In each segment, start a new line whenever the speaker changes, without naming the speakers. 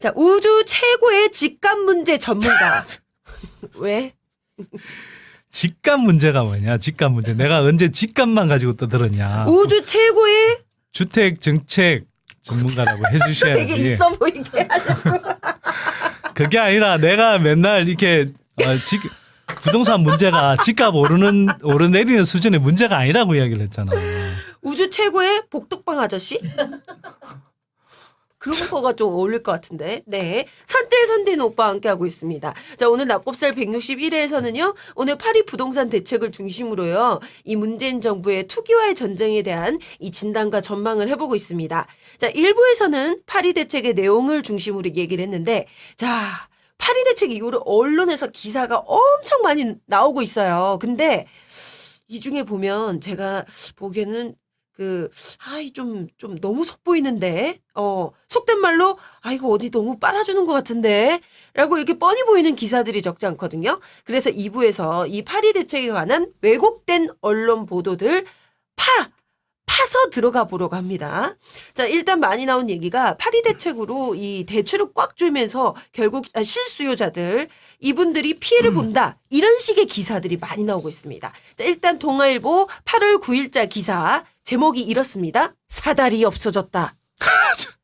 자, 우주 최고의 집값 문제 전문가. 왜?
집값 문제가 뭐냐? 집값 문제. 내가 언제 집값만 가지고 떠들었냐?
우주 최고의
주택 정책 전문가라고 해주셔야지.
되게 있어 보이게 하려고.
그게 아니라 내가 맨날 이렇게 부동산 문제가 집값 오르내리는 수준의 문제가 아니라고 이야기를 했잖아.
우주 최고의 복덕방 아저씨? 그런 거가 좀 어울릴 것 같은데. 네. 선대선대는 오빠와 함께하고 있습니다. 자, 오늘 낙곱살 161회에서는요. 오늘 파리 부동산 대책을 중심으로요. 이 문재인 정부의 투기와의 전쟁에 대한 이 진단과 전망을 해보고 있습니다. 자, 1부에서는 파리 대책의 내용을 중심으로 얘기를 했는데, 자, 파리 대책 이후로 언론에서 기사가 엄청 많이 나오고 있어요. 근데 이 중에 보면 제가 보기에는 좀 너무 속 보이는데, 속된 말로, 이거 어디 너무 빨아주는 것 같은데, 라고 이렇게 뻔히 보이는 기사들이 적지 않거든요. 그래서 2부에서 이 파리 대책에 관한 왜곡된 언론 보도들 파서 들어가 보려고 합니다. 자, 일단 많이 나온 얘기가 파리 대책으로 이 대출을 꽉 조이면서 결국 실수요자들 이분들이 피해를 본다. 이런 식의 기사들이 많이 나오고 있습니다. 자, 일단 동아일보 8월 9일자 기사 제목이 이렇습니다. 사다리 없어졌다.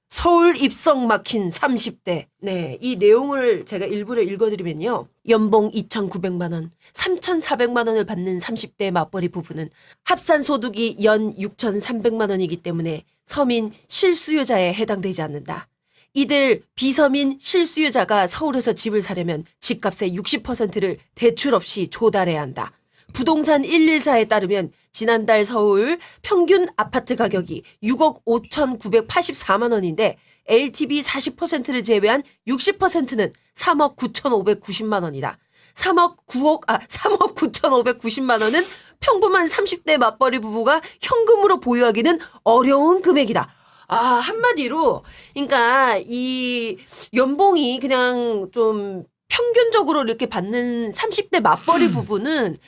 서울 입성 막힌 30대. 네, 이 내용을 제가 일부러 읽어드리면요. 연봉 2,900만 원, 3,400만 원을 받는 30대 맞벌이 부부는 합산 소득이 연 6,300만 원이기 때문에 서민 실수요자에 해당되지 않는다. 이들 비서민 실수요자가 서울에서 집을 사려면 집값의 60%를 대출 없이 조달해야 한다. 부동산 114에 따르면 지난달 서울 평균 아파트 가격이 6억 5,984만 원인데 LTV 40%를 제외한 60%는 3억 9,590만 원이다. 3억 9,590만 원은 평범한 30대 맞벌이 부부가 현금으로 보유하기는 어려운 금액이다. 한마디로 그러니까 이 연봉이 그냥 좀 평균적으로 이렇게 받는 30대 맞벌이 부부는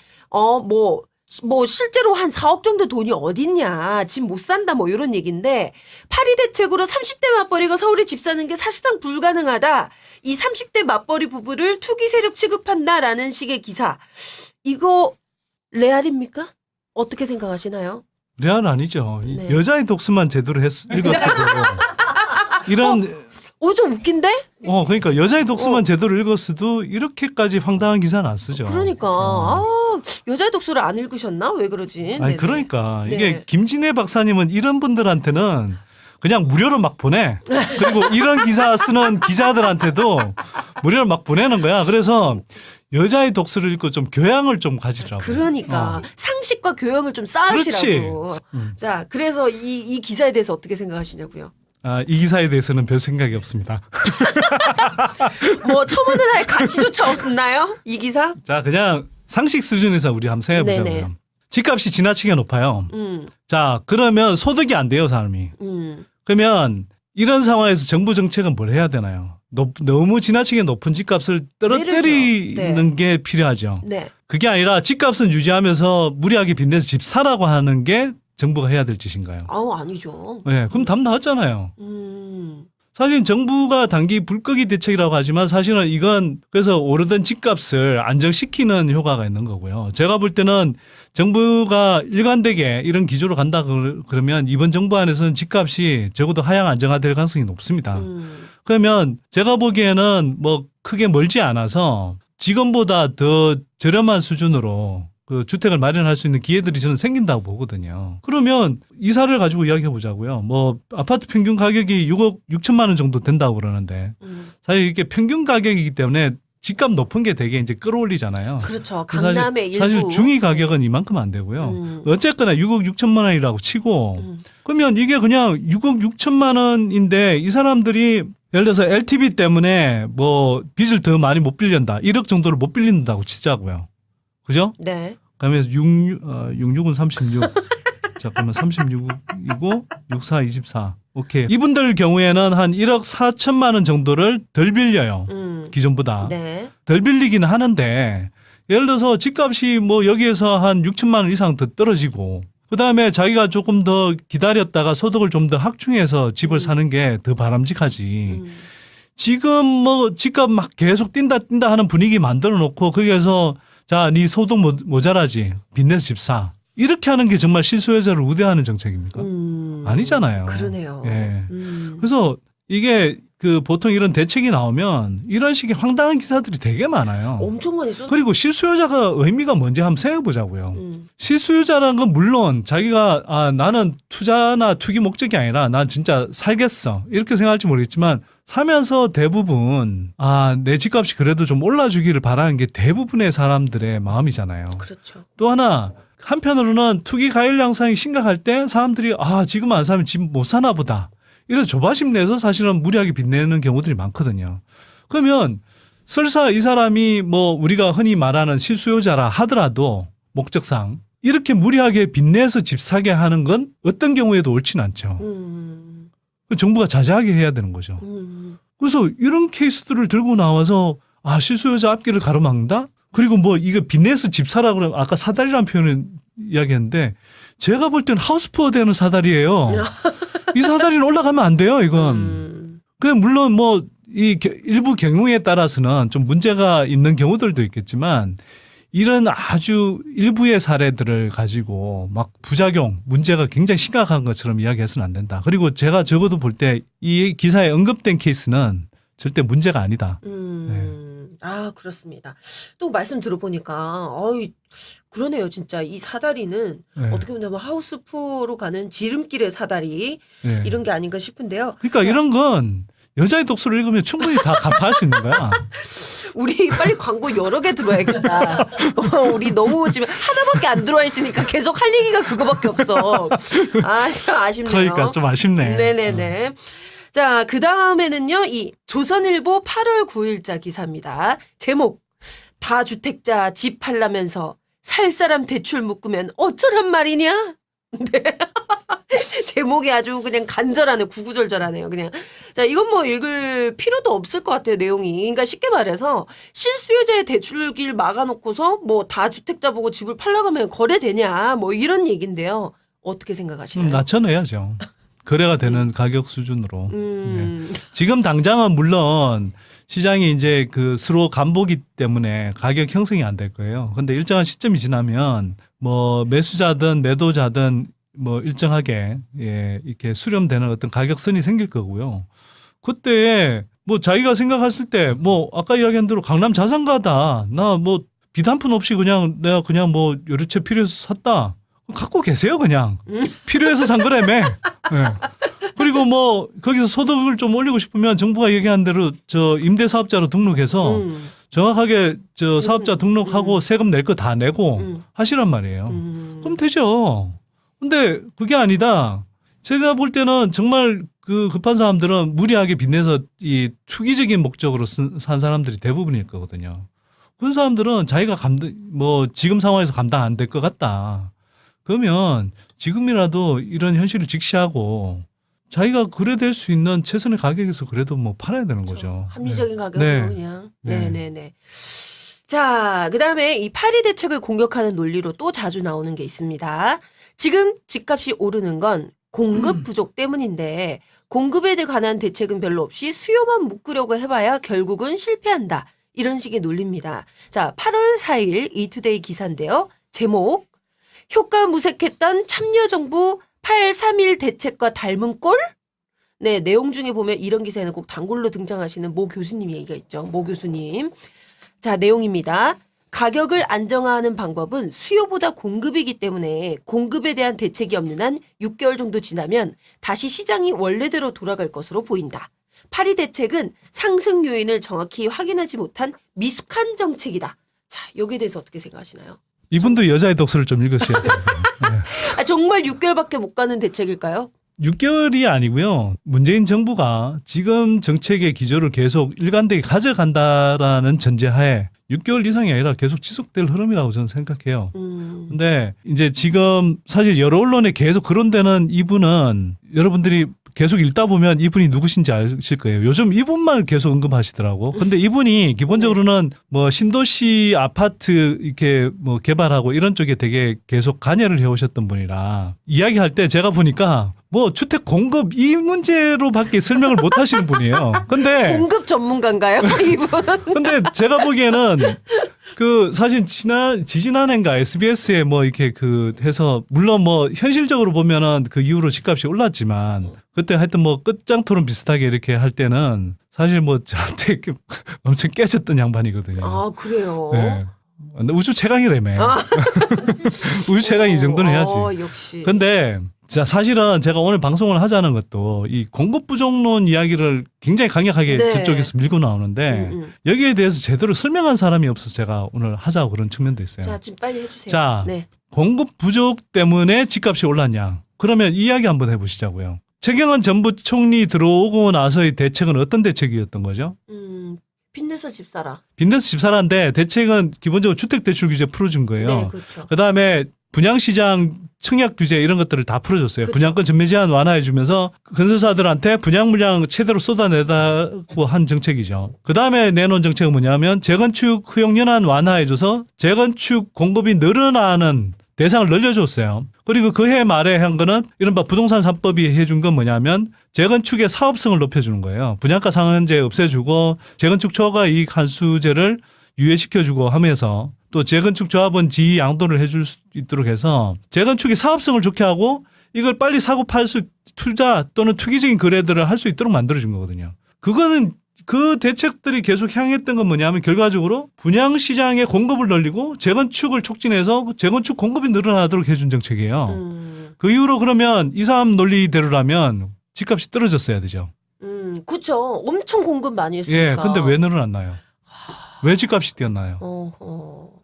실제로 한 4억 정도 돈이 어딨냐. 집 못 산다 뭐 이런 얘기인데 파리 대책으로 30대 맞벌이가 서울에 집 사는 게 사실상 불가능하다. 이 30대 맞벌이 부부를 투기 세력 취급한다라는 식의 기사. 이거 레알입니까? 어떻게 생각하시나요?
레알 아니죠.
네.
여자의 독수만 제대로 읽었어도 이런
좀 웃긴데?
그러니까 여자의 독수만 제대로 읽었어도 이렇게까지 황당한 기사는 안 쓰죠.
그러니까 여자의 독서를 안 읽으셨나? 왜 그러지?
아니
네네.
그러니까
네.
이게 김진애 박사님은 이런 분들한테는 그냥 무료로 막 보내. 그리고 이런 기사 쓰는 기자들한테도 무료로 막 보내는 거야. 그래서 여자의 독서를 읽고 좀 교양을 좀 가지라고.
그러니까 상식과 교양을 좀 쌓으시라고.
그렇지.
자, 그래서 이 기사에 대해서 어떻게 생각하시냐고요?
이 기사에 대해서는 별 생각이 없습니다.
뭐 첨언을 할 가치조차 없나요? 이 기사?
자, 그냥 상식 수준에서 우리 한번 생각해보자고요.
네네.
집값이 지나치게 높아요. 자, 그러면 소득이 안 돼요, 사람이. 그러면 이런 상황에서 정부 정책은 뭘 해야 되나요? 너무 지나치게 높은 집값을 떨어뜨리는 게 필요하죠.
네.
그게 아니라 집값은 유지하면서 무리하게 빚내서 집 사라고 하는 게 정부가 해야 될 짓인가요?
아니죠.
네, 그럼 답 나왔잖아요. 사실 정부가 단기 불꺼기 대책이라고 하지만 사실은 이건 그래서 오르던 집값을 안정시키는 효과가 있는 거고요. 제가 볼 때는 정부가 일관되게 이런 기조로 간다 그러면 이번 정부 안에서는 집값이 적어도 하향 안정화될 가능성이 높습니다. 그러면 제가 보기에는 뭐 크게 멀지 않아서 지금보다 더 저렴한 수준으로 그 주택을 마련할 수 있는 기회들이 저는 생긴다고 보거든요. 그러면 이사를 가지고 이야기해 보자고요. 뭐 아파트 평균 가격이 6억 6천만 원 정도 된다고 그러는데 사실 이게 평균 가격이기 때문에 집값 높은 게 되게 이제 끌어올리잖아요.
그렇죠. 강남의 일부.
사실 중위 가격은 이만큼 안 되고요. 어쨌거나 6억 6천만 원이라고 치고 그러면 이게 그냥 6억 6천만 원인데 이 사람들이 예를 들어서 LTV 때문에 뭐 빚을 더 많이 못 빌린다. 1억 정도를 못 빌린다고 치자고요. 그죠?
네.
그러면 66은 36. 잠깐만 36이고 64, 24. 오케이. 이분들 경우에는 한 1억 4천만 원 정도를 덜 빌려요. 기존보다.
네.
덜 빌리기는 하는데 예를 들어서 집값이 뭐 여기에서 한 6천만 원 이상 더 떨어지고 그다음에 자기가 조금 더 기다렸다가 소득을 좀 더 확충해서 집을 사는 게 더 바람직하지. 지금 뭐 집값 막 계속 뛴다 하는 분위기 만들어 놓고 거기에서 자, 네 소득 모자라지. 빚내서 집 사. 이렇게 하는 게 정말 실수요자를 우대하는 정책입니까? 아니잖아요.
그러네요.
예. 그래서 이게 그 보통 이런 대책이 나오면 이런 식의 황당한 기사들이 되게 많아요.
엄청 많이 쏟.
그리고 실수요자가 의미가 뭔지 한번 생각해 보자고요. 실수요자라는 건 물론 자기가 나는 투자나 투기 목적이 아니라 난 진짜 살겠어. 이렇게 생각할지 모르겠지만 사면서 대부분 내 집값이 그래도 좀 올라주기를 바라는 게 대부분의 사람들의 마음이잖아요.
그렇죠.
또 하나 한편으로는 투기 가율 양상이 심각할 때 사람들이 지금 안 사면 집 못 사나 보다. 이런 조바심 내서 사실은 무리하게 빚내는 경우들이 많거든요. 그러면 설사 이 사람이 뭐 우리가 흔히 말하는 실수요자라 하더라도 목적상 이렇게 무리하게 빚내서 집 사게 하는 건 어떤 경우에도 옳지는 않죠. 정부가 자제하게 해야 되는 거죠. 그래서 이런 케이스들을 들고 나와서 실수요자 앞길을 가로막는다? 그리고 뭐 이거 빚내서 집 사라 그러면 아까 사다리라는 표현을 이야기했는데 제가 볼 때는 하우스푸어 되는 사다리예요. 이 사다리는 올라가면 안 돼요, 이건. 물론 뭐 이 일부 경우에 따라서는 좀 문제가 있는 경우들도 있겠지만 이런 아주 일부의 사례들을 가지고 막 부작용, 문제가 굉장히 심각한 것처럼 이야기해서는 안 된다. 그리고 제가 적어도 볼 때 이 기사에 언급된 케이스는 절대 문제가 아니다. 네.
그렇습니다. 또 말씀 들어보니까 그러네요. 진짜 이 사다리는
네.
어떻게 보면 하우스푸어로 가는 지름길의 사다리
네.
이런 게 아닌가 싶은데요.
그러니까 이런 건 여자의 독서를 읽으면 충분히 다 간파할 수 있는 거야.
우리 빨리 광고 여러 개 들어야겠다. 우리 너무 지금 하나밖에 안 들어와 있으니까 계속 할 얘기가 그거밖에 없어. 참 아쉽네요.
그러니까 좀 아쉽네.
네네네. 자, 그 다음에는요, 이 조선일보 8월 9일자 기사입니다. 제목, 다주택자 집 팔라면서 살 사람 대출 묶으면 어쩌란 말이냐? 네. 제목이 아주 그냥 간절하네, 구구절절하네요, 그냥. 자, 이건 뭐 읽을 필요도 없을 것 같아요, 내용이. 그러니까 쉽게 말해서 실수요자의 대출길 막아놓고서 뭐 다주택자 보고 집을 팔라고 하면 거래되냐, 뭐 이런 얘기인데요. 어떻게 생각하시나요?
낮춰내야죠. 거래가 되는 가격 수준으로. 네. 지금 당장은 물론 시장이 이제 그 서로 간보기 때문에 가격 형성이 안 될 거예요. 근데 일정한 시점이 지나면 뭐 매수자든 매도자든 뭐 일정하게 이렇게 수렴되는 어떤 가격선이 생길 거고요. 그때 뭐 자기가 생각했을 때 뭐 아까 이야기한 대로 강남 자산가다. 나 뭐 빚 한 푼 없이 내가 그냥 뭐 여러 채 필요해서 샀다. 갖고 계세요, 그냥. 필요해서 산 거라며. 네. 그리고 뭐 거기서 소득을 좀 올리고 싶으면 정부가 얘기한 대로 임대사업자로 등록해서 정확하게 사업자 등록하고 세금 낼 거 다 내고 하시란 말이에요. 그럼 되죠. 근데 그게 아니다. 제가 볼 때는 정말 그 급한 사람들은 무리하게 빚내서 이 투기적인 목적으로 산 사람들이 대부분일 거거든요. 그런 사람들은 자기가 지금 상황에서 감당 안 될 것 같다. 그러면 지금이라도 이런 현실을 직시하고 자기가 거래될 수 있는 최선의 가격에서 그래도 뭐 팔아야 되는 거죠.
합리적인 가격으로 그냥.
네.
네네네. 자, 그 다음에 이 파리 대책을 공격하는 논리로 또 자주 나오는 게 있습니다. 지금 집값이 오르는 건 공급 부족 때문인데 공급에 관한 대책은 별로 없이 수요만 묶으려고 해봐야 결국은 실패한다. 이런 식의 논리입니다. 자, 8월 4일 이투데이 기사인데요. 제목, 효과 무색했던 참여정부 8.3.1 대책과 닮은 꼴? 네, 내용 중에 보면 이런 기사에는 꼭 단골로 등장하시는 모 교수님 얘기가 있죠. 모 교수님. 자, 내용입니다. 가격을 안정화하는 방법은 수요보다 공급이기 때문에 공급에 대한 대책이 없는 한 6개월 정도 지나면 다시 시장이 원래대로 돌아갈 것으로 보인다. 파리 대책은 상승 요인을 정확히 확인하지 못한 미숙한 정책이다. 자, 여기에 대해서 어떻게 생각하시나요?
이분도 여자의 독서를 좀 읽으셔야 돼요. 네.
정말 6개월밖에 못 가는 대책일까요?
6개월이 아니고요. 문재인 정부가 지금 정책의 기조를 계속 일관되게 가져간다라는 전제하에 6개월 이상이 아니라 계속 지속될 흐름이라고 저는 생각해요. 근데 이제 지금 사실 여러 언론에 계속 거론되는 이분은 여러분들이 계속 읽다 보면 이분이 누구신지 아실 거예요. 요즘 이분만 계속 언급하시더라고. 근데 이분이 기본적으로는 뭐 신도시 아파트 이렇게 뭐 개발하고 이런 쪽에 되게 계속 관여를 해오셨던 분이라 이야기할 때 제가 보니까 뭐 주택 공급 이 문제로밖에 설명을 못 하시는 분이에요. 근데
공급 전문가인가요, 이분?
근데 제가 보기에는 그 사실 지지난해인가 SBS에 뭐 이렇게 그 해서 물론 뭐 현실적으로 보면은 그 이후로 집값이 올랐지만 그때 하여튼 뭐 끝장토론 비슷하게 이렇게 할 때는 사실 뭐 저한테 엄청 깨졌던 양반이거든요.
아, 그래요?
네. 근데 우주 최강이라며.
아.
우주 최강 이 정도는 해야지.
역시.
근데 자, 사실은 제가 오늘 방송을 하자는 것도 이 공급 부족론 이야기를 굉장히 강력하게
네.
저쪽에서 밀고 나오는데 여기에 대해서 제대로 설명한 사람이 없어서 제가 오늘 하자고 그런 측면도 있어요.
자, 지금 빨리 해주세요.
자,
네.
공급 부족 때문에 집값이 올랐냐? 그러면 이야기 한번 해보시자고요. 최경환 전부 총리 들어오고 나서의 대책은 어떤 대책이었던 거죠?
빚내서 집 사라.
빚내서 집 사라인데 대책은 기본적으로 주택대출 규제 풀어준 거예요.
네, 그렇죠.
그다음에 분양시장 청약 규제 이런 것들을 다 풀어줬어요.
그쵸.
분양권 전매 제한 완화해주면서 건설사들한테 분양 물량 최대로 쏟아내다고 한 정책이죠. 그다음에 내놓은 정책은 뭐냐면 재건축 허용 연한 완화해줘서 재건축 공급이 늘어나는 대상을 늘려줬어요. 그리고 그해 말에 한 거는 이른바 부동산 3법이 해준 건 뭐냐면 재건축의 사업성을 높여주는 거예요. 분양가 상한제 없애주고 재건축 초과 이익 환수제를 유예시켜주고 하면서 또 재건축 조합원 지위 양도를 해줄 수 있도록 해서 재건축의 사업성을 좋게 하고 이걸 빨리 사고 팔 수 투자 또는 투기적인 거래들을 할 수 있도록 만들어준 거거든요. 그거는 그 대책들이 계속 향했던 건 뭐냐면 결과적으로 분양시장의 공급을 늘리고 재건축을 촉진해서 재건축 공급이 늘어나도록 해준 정책이에요. 그 이후로 그러면 2, 3 논리대로라면 집값이 떨어졌어야 되죠.
그렇죠. 엄청 공급 많이 했으니까.
예, 근데 왜 늘어났나요? 왜 집값이 뛰었나요?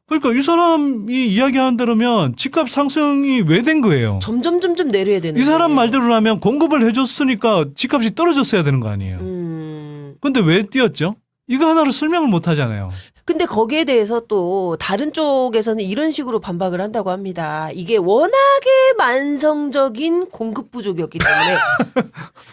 그러니까 이 사람이 이야기하는 대로면 집값 상승이 왜 된 거예요?
점점 내려야 되는
이 사람
거예요.
말대로라면 공급을 해줬으니까 집값이 떨어졌어야 되는 거 아니에요? 근데 왜 뛰었죠? 이거 하나로 설명을 못 하잖아요.
근데 거기에 대해서 또 다른 쪽에서는 이런 식으로 반박을 한다고 합니다. 이게 워낙에 만성적인 공급 부족이었기 때문에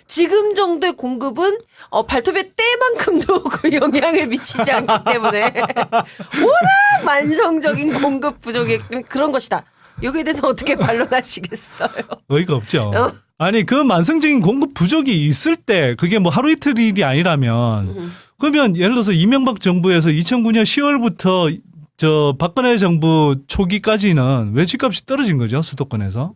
지금 정도의 공급은 발톱의 때만큼도 그 영향을 미치지 않기 때문에 워낙 만성적인 공급 부족이 그런 것이다. 여기에 대해서 어떻게 반론하시겠어요?
어이가 없죠. 아니 그 만성적인 공급 부족이 있을 때 그게 뭐 하루 이틀 일이 아니라면 그러면 예를 들어서 이명박 정부에서 2009년 10월부터 저 박근혜 정부 초기까지는 왜 집값이 떨어진 거죠? 수도권에서.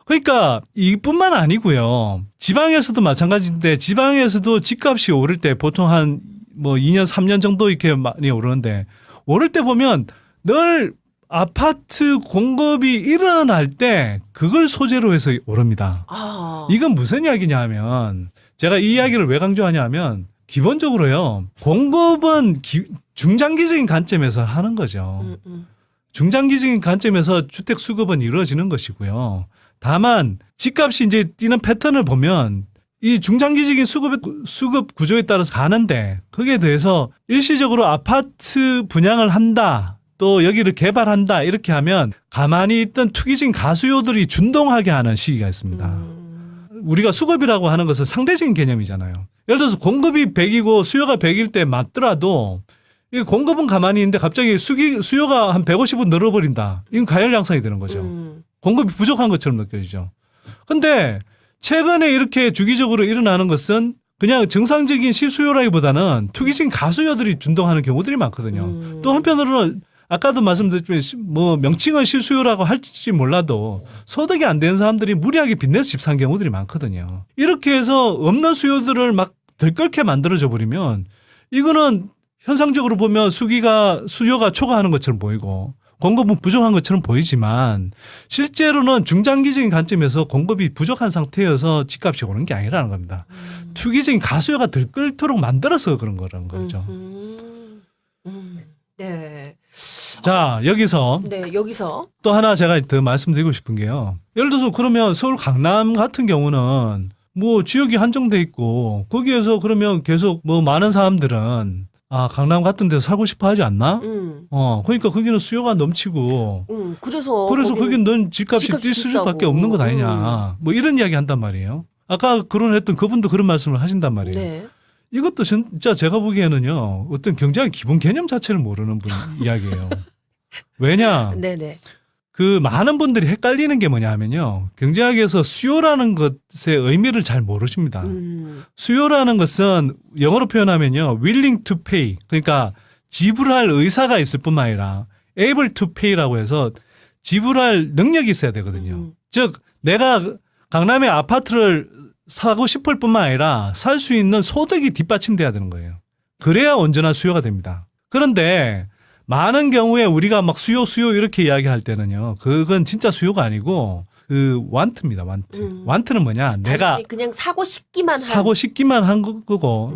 그러니까 이뿐만 아니고요. 지방에서도 마찬가지인데 지방에서도 집값이 오를 때 보통 한 뭐 2년 3년 정도 이렇게 많이 오르는데 오를 때 보면 늘 아파트 공급이 일어날 때 그걸 소재로 해서 오릅니다. 이건 무슨 이야기냐 하면 제가 이 이야기를 왜 강조하냐 하면 기본적으로요. 공급은 중장기적인 관점에서 하는 거죠. 중장기적인 관점에서 주택 수급은 이루어지는 것이고요. 다만 집값이 이제 뛰는 패턴을 보면 이 중장기적인 수급 구조에 따라서 가는데 거기에 대해서 일시적으로 아파트 분양을 한다. 또 여기를 개발한다 이렇게 하면 가만히 있던 투기적인 가수요들이 준동하게 하는 시기가 있습니다. 우리가 수급이라고 하는 것은 상대적인 개념이잖아요. 예를 들어서 공급이 100이고 수요가 100일 때 맞더라도 이 공급은 가만히 있는데 갑자기 수요가 한 150은 늘어버린다. 이건 가열 양상이 되는 거죠. 공급이 부족한 것처럼 느껴지죠. 근데 최근에 이렇게 주기적으로 일어나는 것은 그냥 정상적인 실수요라기보다는 투기적인 가수요들이 준동하는 경우들이 많거든요. 또 한편으로는 아까도 말씀드렸지만 뭐 명칭은 실수요라고 할지 몰라도 소득이 안 되는 사람들이 무리하게 빚내서 집 산 경우들이 많거든요. 이렇게 해서 없는 수요들을 막 들끓게 만들어져 버리면 이거는 현상적으로 보면 수요가 초과하는 것처럼 보이고 공급은 부족한 것처럼 보이지만 실제로는 중장기적인 관점에서 공급이 부족한 상태여서 집값이 오른 게 아니라는 겁니다. 투기적인 가수요가 들끓도록 만들어서 그런 거라는 거죠.
네.
자, 여기서
또
하나 제가 더 말씀드리고 싶은 게요. 예를 들어서 그러면 서울 강남 같은 경우는 뭐 지역이 한정돼 있고 거기에서 그러면 계속 뭐 많은 사람들은 강남 같은 데서 살고 싶어 하지 않나? 그러니까 거기는 수요가 넘치고
그래서
거긴 넌 집값이 뛸 수밖에 없는 것 아니냐. 뭐 이런 이야기 한단 말이에요. 아까 거론했던 그분도 그런 말씀을 하신단 말이에요.
네.
이것도 진짜 제가 보기에는요. 어떤 경제의 기본 개념 자체를 모르는 분 이야기예요. 왜냐?
네네.
그 많은 분들이 헷갈리는 게 뭐냐 하면요. 경제학에서 수요라는 것의 의미를 잘 모르십니다. 수요라는 것은 영어로 표현하면요. willing to pay. 그러니까 지불할 의사가 있을 뿐만 아니라 able to pay라고 해서 지불할 능력이 있어야 되거든요. 즉 내가 강남에 아파트를 사고 싶을 뿐만 아니라 살 수 있는 소득이 뒷받침돼야 되는 거예요. 그래야 온전한 수요가 됩니다. 그런데 많은 경우에 우리가 막 수요 이렇게 이야기할 때는요. 그건 진짜 수요가 아니고 그 want입니다. want는 뭐냐? 내가
그냥 사고 싶기만
한 거고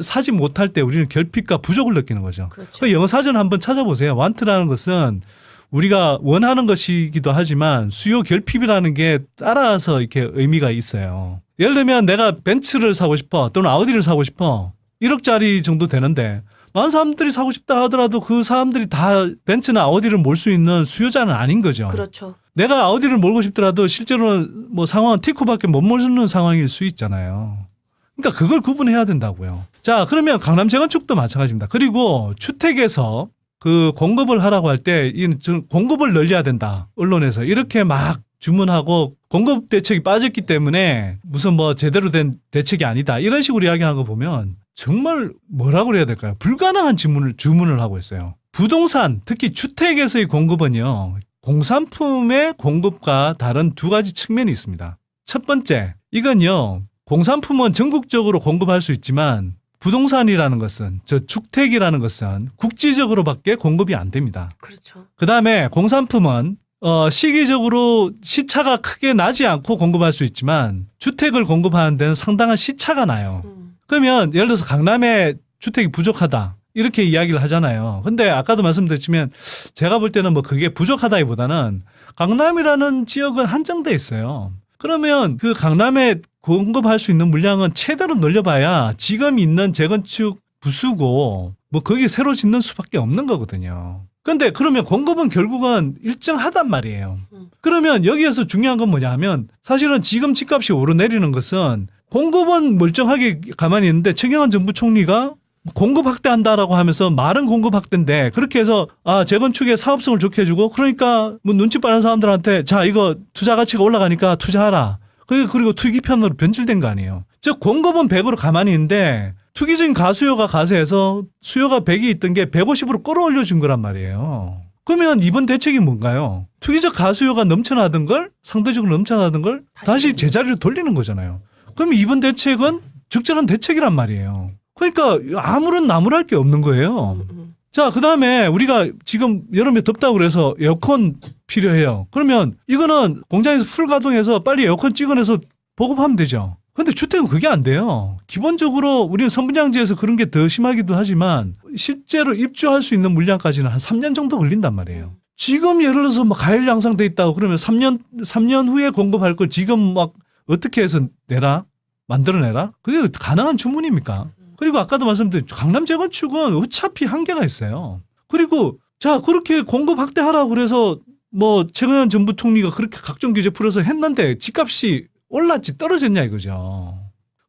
사지 못할 때 우리는 결핍과 부족을 느끼는 거죠.
그렇죠.
그 영어 사전 한번 찾아보세요. want라는 것은 우리가 원하는 것이기도 하지만 수요 결핍이라는 게 따라서 이렇게 의미가 있어요. 예를 들면 내가 벤츠를 사고 싶어 또는 아우디를 사고 싶어 1억짜리 정도 되는데 많은 사람들이 사고 싶다 하더라도 그 사람들이 다 벤츠나 아우디를 몰 수 있는 수요자는 아닌 거죠.
그렇죠.
내가 아우디를 몰고 싶더라도 실제로는 뭐 상황은 티코밖에 못 몰는 상황일 수 있잖아요. 그러니까 그걸 구분해야 된다고요. 자, 그러면 강남 재건축도 마찬가지입니다. 그리고 주택에서 그 공급을 하라고 할 때 공급을 늘려야 된다. 언론에서 이렇게 막 주문하고 공급 대책이 빠졌기 때문에 무슨 뭐 제대로 된 대책이 아니다. 이런 식으로 이야기하는 거 보면 정말 뭐라고 그래야 될까요? 불가능한 주문을 하고 있어요. 부동산, 특히 주택에서의 공급은요. 공산품의 공급과 다른 두 가지 측면이 있습니다. 첫 번째, 이건요. 공산품은 전국적으로 공급할 수 있지만 부동산이라는 것은 주택이라는 것은 국지적으로밖에 공급이 안 됩니다.
그렇죠.
그다음에 공산품은 시기적으로 시차가 크게 나지 않고 공급할 수 있지만 주택을 공급하는 데는 상당한 시차가 나요. 그러면 예를 들어서 강남에 주택이 부족하다. 이렇게 이야기를 하잖아요. 근데 아까도 말씀드렸지만 제가 볼 때는 뭐 그게 부족하다기보다는 강남이라는 지역은 한정돼 있어요. 그러면 그 강남에 공급할 수 있는 물량은 최대로 늘려봐야 지금 있는 재건축 부수고 뭐 거기 새로 짓는 수밖에 없는 거거든요. 근데 그러면 공급은 결국은 일정하단 말이에요. 그러면 여기에서 중요한 건 뭐냐 하면 사실은 지금 집값이 오르내리는 것은 공급은 멀쩡하게 가만히 있는데 최경환 정부 총리가 공급 확대한다라고 하면서 말은 공급 확대인데 그렇게 해서 재건축의 사업성을 좋게 해주고 그러니까 뭐 눈치 빠른 사람들한테 자 이거 투자 가치가 올라가니까 투자하라. 그리고 투기 편으로 변질된 거 아니에요. 즉 공급은 100으로 가만히 있는데 투기적인 가수요가 가세해서 수요가 100이 있던 게 150으로 끌어올려준 거란 말이에요. 그러면 이번 대책이 뭔가요? 투기적 가수요가 넘쳐나던 걸 상대적으로 넘쳐나던 걸 다시 제자리로 돌리는 거잖아요. 그럼 이번 대책은 적절한 대책이란 말이에요. 그러니까 아무런 나무랄 게 없는 거예요. 자, 그다음에 우리가 지금 여름에 덥다고 그래서 에어컨 필요해요. 그러면 이거는 공장에서 풀 가동해서 빨리 에어컨 찍어내서 보급하면 되죠. 근데 주택은 그게 안 돼요. 기본적으로 우리는 선분양지에서 그런 게 더 심하기도 하지만 실제로 입주할 수 있는 물량까지는 한 3년 정도 걸린단 말이에요. 지금 예를 들어서 막 가열 양상돼 있다고 그러면 3년 후에 공급할 걸 지금 막 어떻게 해서 만들어내라? 그게 가능한 주문입니까? 그리고 아까도 말씀드린 강남 재건축은 어차피 한계가 있어요. 그리고 자 그렇게 공급 확대하라고 그래서 뭐 최근현 정부 총리가 그렇게 각종 규제 풀어서 했는데 집값이 올랐지 떨어졌냐 이거죠.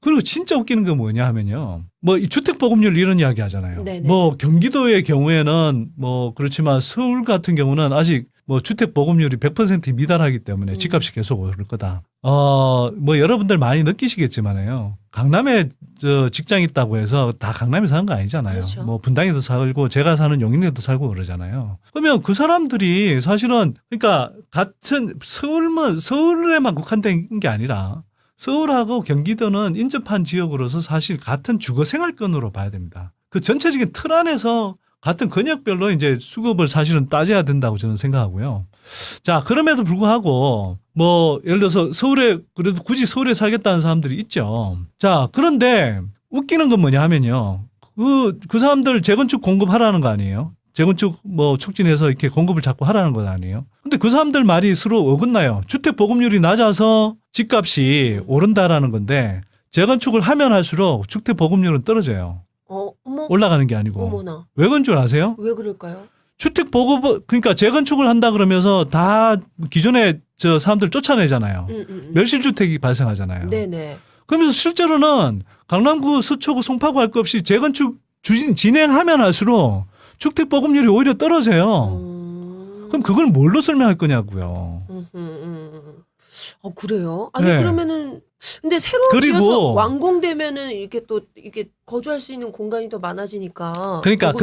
그리고 진짜 웃기는 게 뭐냐 하면요. 뭐 이 주택 보급률 이런 이야기 하잖아요.
네네.
뭐 경기도의 경우에는 뭐 그렇지만 서울 같은 경우는 아직 뭐 주택 보급률이 100%에 미달하기 때문에 집값이 계속 오를 거다. 뭐 여러분들 많이 느끼시겠지만요. 강남에 직장 있다고 해서 다 강남에 사는 거 아니잖아요.
그렇죠.
뭐 분당에도 살고 제가 사는 용인에도 살고 그러잖아요. 그러면 그 사람들이 사실은 그러니까 같은 서울에만 국한된 게 아니라 서울하고 경기도는 인접한 지역으로서 사실 같은 주거 생활권으로 봐야 됩니다. 그 전체적인 틀 안에서 같은 권역별로 이제 수급을 사실은 따져야 된다고 저는 생각하고요. 자, 그럼에도 불구하고 뭐 예를 들어서 서울에 그래도 굳이 서울에 살겠다는 사람들이 있죠. 자, 그런데 웃기는 건 뭐냐 하면요. 그 사람들 재건축 공급하라는 거 아니에요? 재건축 뭐 촉진해서 이렇게 공급을 자꾸 하라는 건 아니에요? 근데 그 사람들 말이 서로 어긋나요. 주택 보급률이 낮아서 집값이 오른다라는 건데 재건축을 하면 할수록 주택 보급률은 떨어져요.
어머.
올라가는 게 아니고.
어머나.
왜 그런 줄 아세요?
왜 그럴까요?
주택 보급 그러니까 재건축을 한다 그러면서 다 기존에 사람들 쫓아내잖아요. 멸실주택이 발생하잖아요.
네네.
그러면서 실제로는 강남구, 서초구, 송파구 할 것 없이 재건축 진행하면 할수록 주택 보급률이 오히려 떨어져요. 그럼 그걸 뭘로 설명할 거냐고요.
그래요? 아니
네.
그러면은 근데 새로
그리고-
지어서 완공되면은 이렇게 또 이게 거주할 수 있는 공간이 더 많아지니까.
그러니까
보급률이-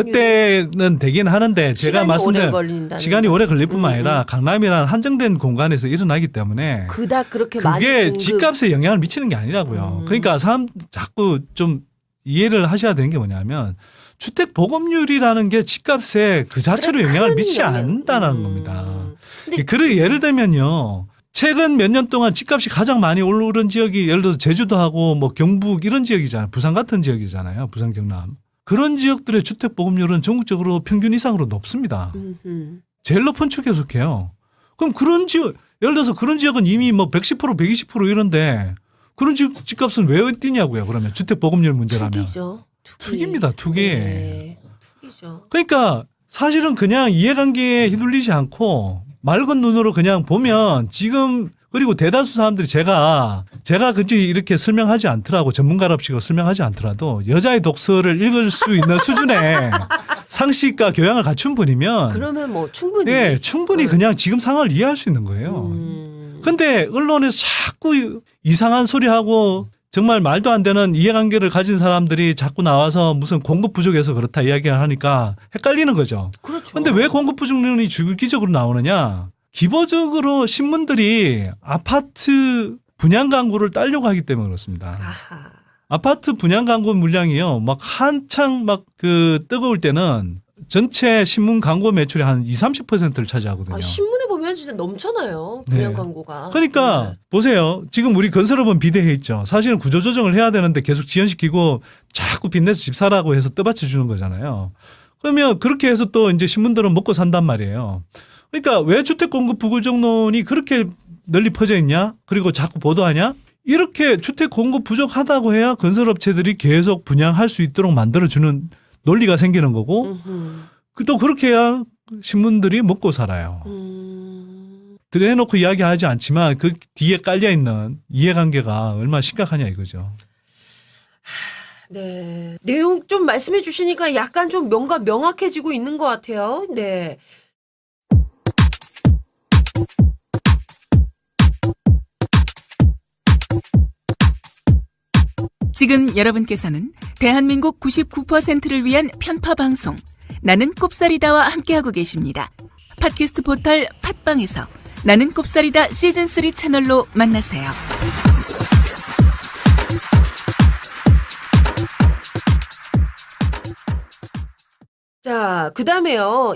그때는 되긴 하는데 제가
시간이 오래
말씀드린
걸린다는
시간이 오래 걸릴 뿐만
음,
아니라 강남이라는 한정된 공간에서 일어나기 때문에
그닥 그렇게 많이
그게
공급.
집값에 영향을 미치는 게 아니라고요. 그러니까 사람 자꾸 좀 이해를 하셔야 되는 게 뭐냐면 주택 보급률이라는 게 집값에 그 자체로 영향을
큰
미치지
영향.
않는다는 겁니다.
근데
그리고 예를 들면요. 최근 몇 년 동안 집값이 가장 많이 오른 지역이 예를 들어서 제주도하고 뭐 경북 이런 지역이잖아요. 부산 같은 지역이잖아요. 부산 경남. 그런 지역들의 주택 보급률은 전국적으로 평균 이상으로 높습니다. 제일 높은 축에 속해요. 그럼 그런 지역 예를 들어서 그런 지역은 이미 뭐 110% 120% 이런데 그런 지역 집값은 왜 뛰냐고요. 그러면 주택 보급률 문제라면.
투기죠. 투기.
투기입니다. 투기.
네, 투기죠.
그러니까 사실은 그냥 이해관계에 휘둘리지 않고 맑은 눈으로 그냥 보면 지금 그리고 대다수 사람들이 제가 그저 이렇게 설명하지 않더라고 전문가랍시고 설명하지 않더라도 여자의 독서를 읽을 수 있는 수준의 상식과 교양을 갖춘 분이면
그러면 뭐 충분히.
네, 충분히 그냥 지금 상황을 이해할 수 있는 거예요. 근데 언론에서 자꾸 이상한 소리하고 정말 말도 안 되는 이해관계를 가진 사람들이 자꾸 나와서 무슨 공급 부족해서 그렇다 이야기를 하니까 헷갈리는 거죠.
그렇죠.
근데 왜 공급 부족률이 주기적으로 나오느냐? 기본적으로 신문들이 아파트 분양 광고를 따려고 하기 때문에 그렇습니다.
아하.
아파트 분양 광고 물량이요. 막 한창 막 그 뜨거울 때는 전체 신문 광고 매출의 한 20-30%를 차지하거든요.
아, 신문에 보면 진짜 넘잖아요. 분양
네.
광고가.
그러니까
네.
보세요. 지금 우리 건설업은 비대해 있죠. 사실은 구조조정을 해야 되는데 계속 지연시키고 자꾸 빚내서 집 사라고 해서 떠받쳐 주는 거잖아요. 그러면 그렇게 해서 또 이제 신문들은 먹고 산단 말이에요. 그러니까 왜 주택 공급 부구정론이 그렇게 널리 퍼져 있냐? 그리고 자꾸 보도하냐? 이렇게 주택 공급 부족하다고 해야 건설업체들이 계속 분양할 수 있도록 만들어주는 논리가 생기는 거고 또 그렇게 해야 신문들이 먹고 살아요. 해놓고 이야기하지 않지만 그 뒤에 깔려있는 이해관계가 얼마나 심각하냐 이거죠.
네. 내용 좀 말씀해 주시니까 약간 좀 뭔가 명확해지고 있는 것 같아요. 네.
지금 여러분께서는 대한민국 99%를 위한 편파 방송 나는 꼽사리다와 함께하고 계십니다. 팟캐스트 포털 팟빵에서 나는 꼽사리다 시즌3 채널로 만나세요.
자, 그다음에요.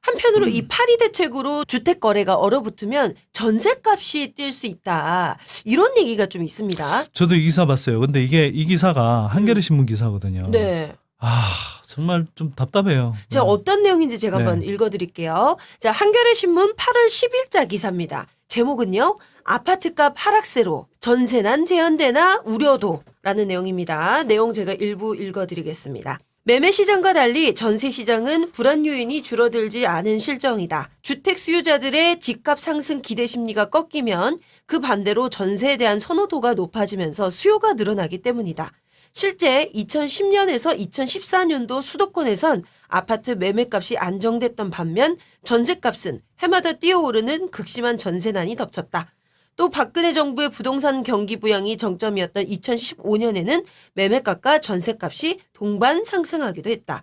한편으로 이 파리 대책으로 주택 거래가 얼어붙으면 전세값이 뛸 수 있다. 이런 얘기가 좀 있습니다.
저도 이 기사 봤어요. 근데 이 기사가 한겨레 신문 기사거든요.
네.
아 정말 좀 답답해요.
자, 어떤 내용인지 제가
네.
한번 읽어드릴게요. 자, 한겨레 신문 8월 10일자 기사입니다. 제목은요. 아파트값 하락세로 전세난 재현되나 우려도라는 내용입니다. 내용 제가 일부 읽어드리겠습니다. 매매 시장과 달리 전세 시장은 불안 요인이 줄어들지 않은 실정이다. 주택 수요자들의 집값 상승 기대 심리가 꺾이면 그 반대로 전세에 대한 선호도가 높아지면서 수요가 늘어나기 때문이다. 실제 2010년에서 2014년도 수도권에선 아파트 매매값이 안정됐던 반면 전세값은 해마다 뛰어오르는 극심한 전세난이 덮쳤다. 또 박근혜 정부의 부동산 경기 부양이 정점이었던 2015년에는 매매값과 전세값이 동반 상승하기도 했다.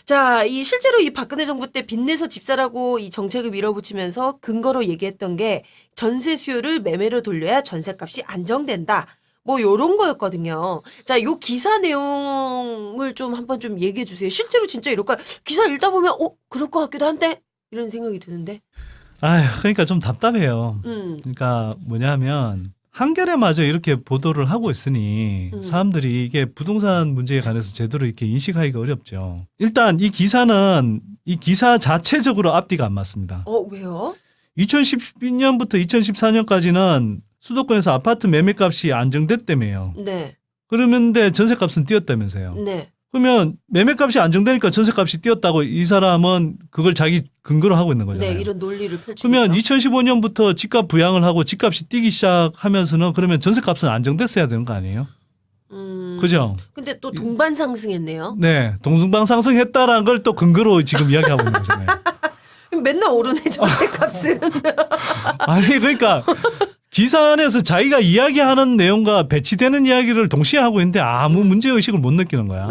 자, 실제로 이 박근혜 정부 때 빚내서 집사라고 이 정책을 밀어붙이면서 근거로 얘기했던 게 전세 수요를 매매로 돌려야 전세값이 안정된다. 뭐 요런 거였거든요. 자, 요 기사 내용을 좀 한번 좀 얘기해 주세요. 실제로 진짜 이럴까요? 기사 읽다 보면 그럴 것 같기도 한데 이런 생각이 드는데.
아휴, 그러니까 좀 답답해요. 그러니까 뭐냐면 한겨레마저 이렇게 보도를 하고 있으니 사람들이 이게 부동산 문제에 관해서 제대로 이렇게 인식하기가 어렵죠. 일단 이 기사는 이 기사 자체적으로 앞뒤가 안 맞습니다.
왜요?
2012년부터 2014년까지는 수도권에서 아파트 매매값이 안정됐다며요.
네.
그러는데 전세값은 뛰었다면서요.
네.
그러면 매매값이 안정되니까 전세값이 뛰었다고 이 사람은 그걸 자기 근거로 하고 있는 거잖아요.
네, 이런 논리를 펼치죠.
그러면 2015년부터 집값 부양을 하고 집값이 뛰기 시작하면서는 그러면 전세값은 안정됐어야 되는 거 아니에요? 그죠?
근데 또 동반 상승했네요.
네. 동승방 상승했다라는 걸 또 근거로 지금 이야기하고 있는 거잖아요.
맨날 오르네 전세값은.
아니 그러니까 기사 안에서 자기가 이야기하는 내용과 배치되는 이야기를 동시에 하고 있는데 아무 문제 의식을 못 느끼는 거야.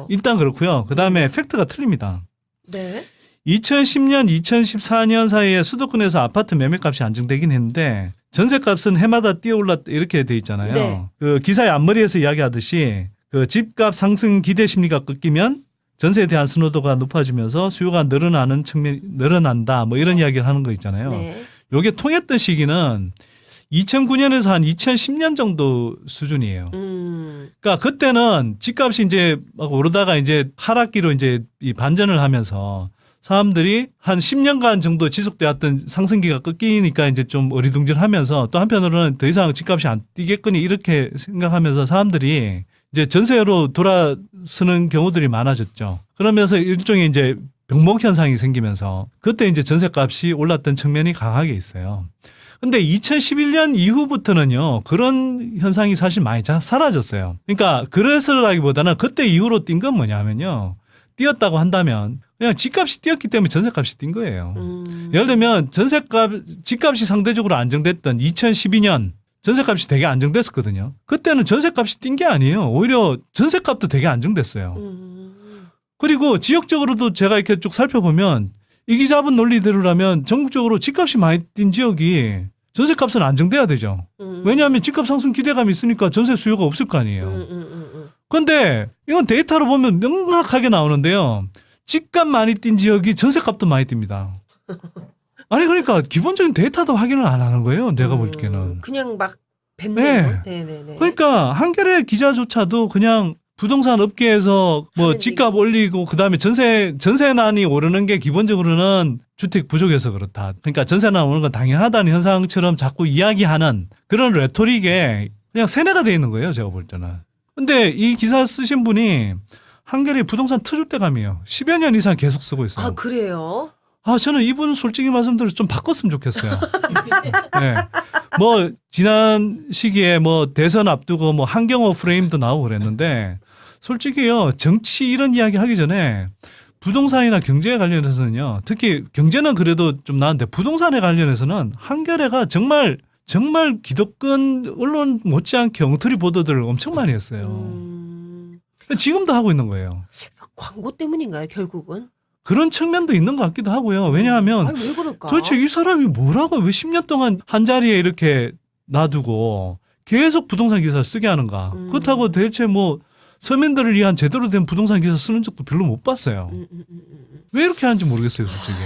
일단 그렇고요. 그다음에 팩트가 틀립니다.
네.
2010년, 2014년 사이에 수도권에서 아파트 매매값이 안정되긴 했는데 전세값은 해마다 뛰어올랐다 이렇게 돼 있잖아요.
네.
그 기사의 앞머리에서 이야기하듯이 그 집값 상승 기대 심리가 꺾이면 전세에 대한 선호도가 높아지면서 수요가 늘어나는 측면이 늘어난다. 뭐 이런 이야기를 하는 거 있잖아요.
네.
요게 통했던 시기는 2009년에서 한 2010년 정도 수준이에요. 그러니까 그때는 집값이 이제 막 오르다가 이제 하락기로 이제 이 반전을 하면서 사람들이 한 10년간 정도 지속되었던 상승기가 꺾이니까 이제 좀 어리둥절하면서 또 한편으로는 더 이상 집값이 안 뛰겠거니 이렇게 생각하면서 사람들이 이제 전세로 돌아서는 경우들이 많아졌죠. 그러면서 일종의 이제 병목 현상이 생기면서 그때 이제 전세값이 올랐던 측면이 강하게 있어요. 근데 2011년 이후부터는요, 그런 현상이 사실 많이 사라졌어요. 그러니까 그래서라기보다는 그때 이후로 뛴 건 뭐냐면요. 뛰었다고 한다면 그냥 집값이 뛰었기 때문에 전세값이 뛴 거예요. 예를 들면 집값이 상대적으로 안정됐던 2012년 전세값이 되게 안정됐었거든요. 그때는 전세값이 뛴 게 아니에요. 오히려 전세값도 되게 안정됐어요. 그리고 지역적으로도 제가 이렇게 쭉 살펴보면 이기잡은 논리대로라면 전국적으로 집값이 많이 뛴 지역이 전세값은 안정돼야 되죠. 왜냐하면 집값 상승 기대감이 있으니까 전세 수요가 없을 거 아니에요. 그런데 이건 데이터로 보면 명확하게 나오는데요. 집값 많이 뛴 지역이 전세값도 많이 뜁니다. 아니 그러니까 기본적인 데이터도 확인을 안 하는 거예요. 내가 볼 때는.
그냥 막 뱉네요.
네.
네네네.
그러니까 한겨레 기자조차도 그냥 부동산 업계에서 뭐
하는
집값 올리고 그다음에 전세난이 오르는 게 기본적으로는 주택 부족해서 그렇다. 그러니까 전세난 오르는 건 당연하다는 현상처럼 자꾸 이야기하는 그런 레토릭에 그냥 세뇌가 돼 있는 거예요. 제가 볼 때는. 근데 이 기사 쓰신 분이 한겨레 부동산 터줏대감이에요. 10여 년 이상 계속 쓰고 있어요.
아 그래요?
저는 이분 솔직히 말씀드려 좀 바꿨으면 좋겠어요. 네. 뭐 지난 시기에 뭐 대선 앞두고 뭐 한경호 프레임도 나오고 그랬는데 솔직히요 정치 이런 이야기 하기 전에 부동산이나 경제에 관련해서는요 특히 경제는 그래도 좀 나은데 부동산에 관련해서는 한겨레가 정말 기득권 언론 못지않게 엉터리 보도들을 엄청 많이 했어요. 지금도 하고 있는 거예요.
광고 때문인가요 결국은?
그런 측면도 있는 것 같기도 하고요. 왜냐하면
아니, 왜 그럴까?
도대체 이 사람이 뭐라고 왜 10년 동안 한 자리에 이렇게 놔두고 계속 부동산 기사를 쓰게 하는가. 그렇다고 대체 뭐 서민들을 위한 제대로 된 부동산 기사 쓰는 적도 별로 못 봤어요. 왜 이렇게 하는지 모르겠어요 솔직히.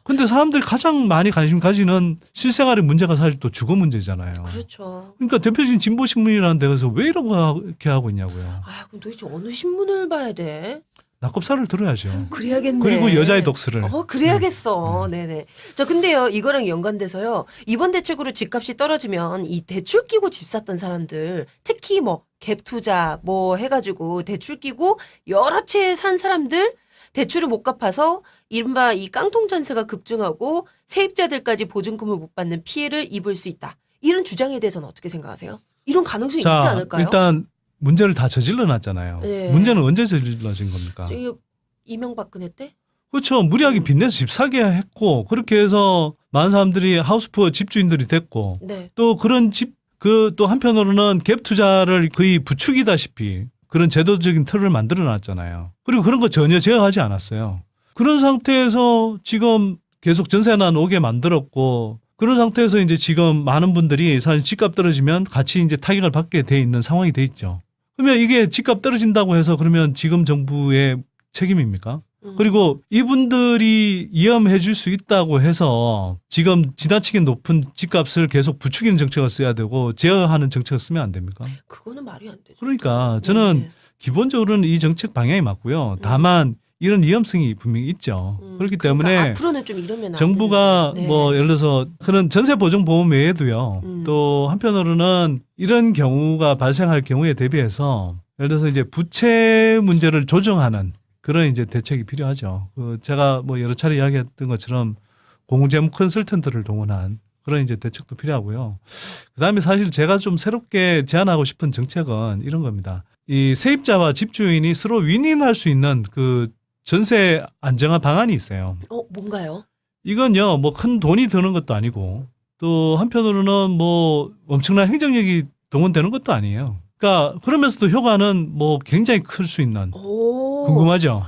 근데 사람들이 가장 많이 관심 가지는 실생활의 문제가 사실 또 주거 문제잖아요.
그렇죠.
그러니까 대표적인 진보신문이라는 데서 왜 이렇게 하고 있냐고요.
그럼 도대체 어느 신문을 봐야 돼?
낙곱사를 들어야죠.
그래야겠네.
그리고 여자의 독서를.
그래야겠어. 네네. 근데요, 이거랑 연관돼서요, 이번 대책으로 집값이 떨어지면 이 대출 끼고 집 샀던 사람들, 특히 뭐 갭 투자 뭐 해가지고 대출 끼고 여러 채 산 사람들, 대출을 못 갚아서 이른바 이 깡통 전세가 급증하고 세입자들까지 보증금을 못 받는 피해를 입을 수 있다. 이런 주장에 대해서는 어떻게 생각하세요? 이런 가능성이 있지 않을까요?
일단 문제를 다 저질러 놨잖아요.
네.
문제는 언제 저질러진 겁니까?
이명박근혜 때?
그렇죠. 무리하게 빚내서 집 사게 했고 그렇게 해서 많은 사람들이 하우스푸어 집주인들이 됐고
네.
또 그런 또 한편으로는 갭 투자를 거의 부추기다시피 그런 제도적인 틀을 만들어 놨잖아요. 그리고 그런 거 전혀 제어하지 않았어요. 그런 상태에서 지금 계속 전세난 오게 만들었고 그런 상태에서 이제 지금 많은 분들이 사실 집값 떨어지면 같이 이제 타격을 받게 돼 있는 상황이 돼 있죠. 그러면 이게 집값 떨어진다고 해서 그러면 지금 정부의 책임입니까? 그리고 이분들이 위험해 줄 수 있다고 해서 지금 지나치게 높은 집값을 계속 부추기는 정책을 써야 되고 제어하는 정책을 쓰면 안 됩니까?
그거는 말이 안 되죠.
그러니까 저는
네.
기본적으로는 이 정책 방향이 맞고요. 다만 이런 위험성이 분명히 있죠. 그렇기 때문에
그러니까 앞으로는 좀 이러면 안
정부가
되는데. 네.
뭐 예를 들어서 그런 전세 보증 보험 외에도요. 또 한편으로는 이런 경우가 발생할 경우에 대비해서 예를 들어서 이제 부채 문제를 조정하는 그런 이제 대책이 필요하죠. 제가 뭐 여러 차례 이야기했던 것처럼 공재무 컨설턴트를 동원한 그런 이제 대책도 필요하고요. 그다음에 사실 제가 좀 새롭게 제안하고 싶은 정책은 이런 겁니다. 이 세입자와 집주인이 서로 윈윈할 수 있는 그 전세 안정화 방안이 있어요.
뭔가요?
이건요, 뭐 큰 돈이 드는 것도 아니고 또 한편으로는 뭐 엄청난 행정력이 동원되는 것도 아니에요. 그러니까 그러면서도 효과는 뭐 굉장히 클 수 있는.
오.
궁금하죠?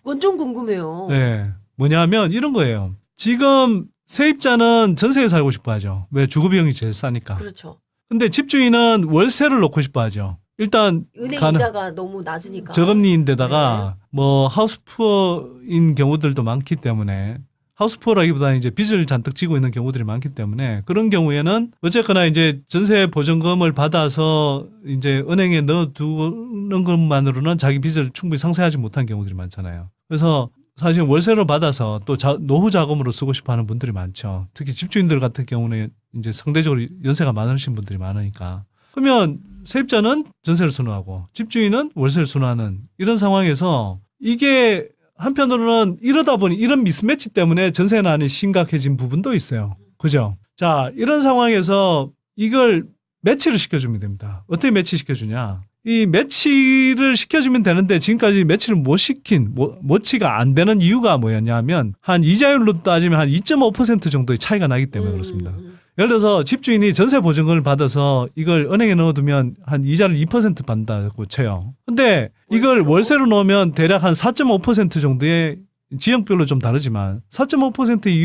완전 궁금해요.
네. 뭐냐면 이런 거예요. 지금 세입자는 전세에 살고 싶어 하죠. 왜? 주거비용이 제일 싸니까.
그렇죠.
근데 집주인은 월세를 놓고 싶어 하죠. 일단
은행
가능-
이자가 너무 낮으니까.
저금리인데다가 뭐 하우스푸어인 경우들도 많기 때문에 하우스푸어라기보다는 이제 빚을 잔뜩 지고 있는 경우들이 많기 때문에 그런 경우에는 어쨌거나 이제 전세 보증금을 받아서 이제 은행에 넣어두는 것만으로는 자기 빚을 충분히 상쇄하지 못한 경우들이 많잖아요. 그래서 사실 월세로 받아서 또 노후 자금으로 쓰고 싶어 하는 분들이 많죠. 특히 집주인들 같은 경우는 이제 상대적으로 연세가 많으신 분들이 많으니까. 그러면 세입자는 전세를 선호하고 집주인은 월세를 선호하는 이런 상황에서 이게 한편으로는 이러다 보니 이런 미스매치 때문에 전세난이 심각해진 부분도 있어요. 그죠? 자, 이런 상황에서 이걸 매치를 시켜주면 됩니다. 어떻게 매치시켜주냐? 이 매치를 시켜주면 되는데 지금까지 매치를 못 시킨, 모치가 안 되는 이유가 뭐였냐면 한 이자율로 따지면 한 2.5% 정도의 차이가 나기 때문에 그렇습니다. 예를 들어서 집주인이 전세 보증금을 받아서 이걸 은행에 넣어두면 한 이자를 2% 받는다고 쳐요. 근데 이걸 월세로 넣으면 대략 한 4.5% 정도의 지역별로 좀 다르지만 4.5%의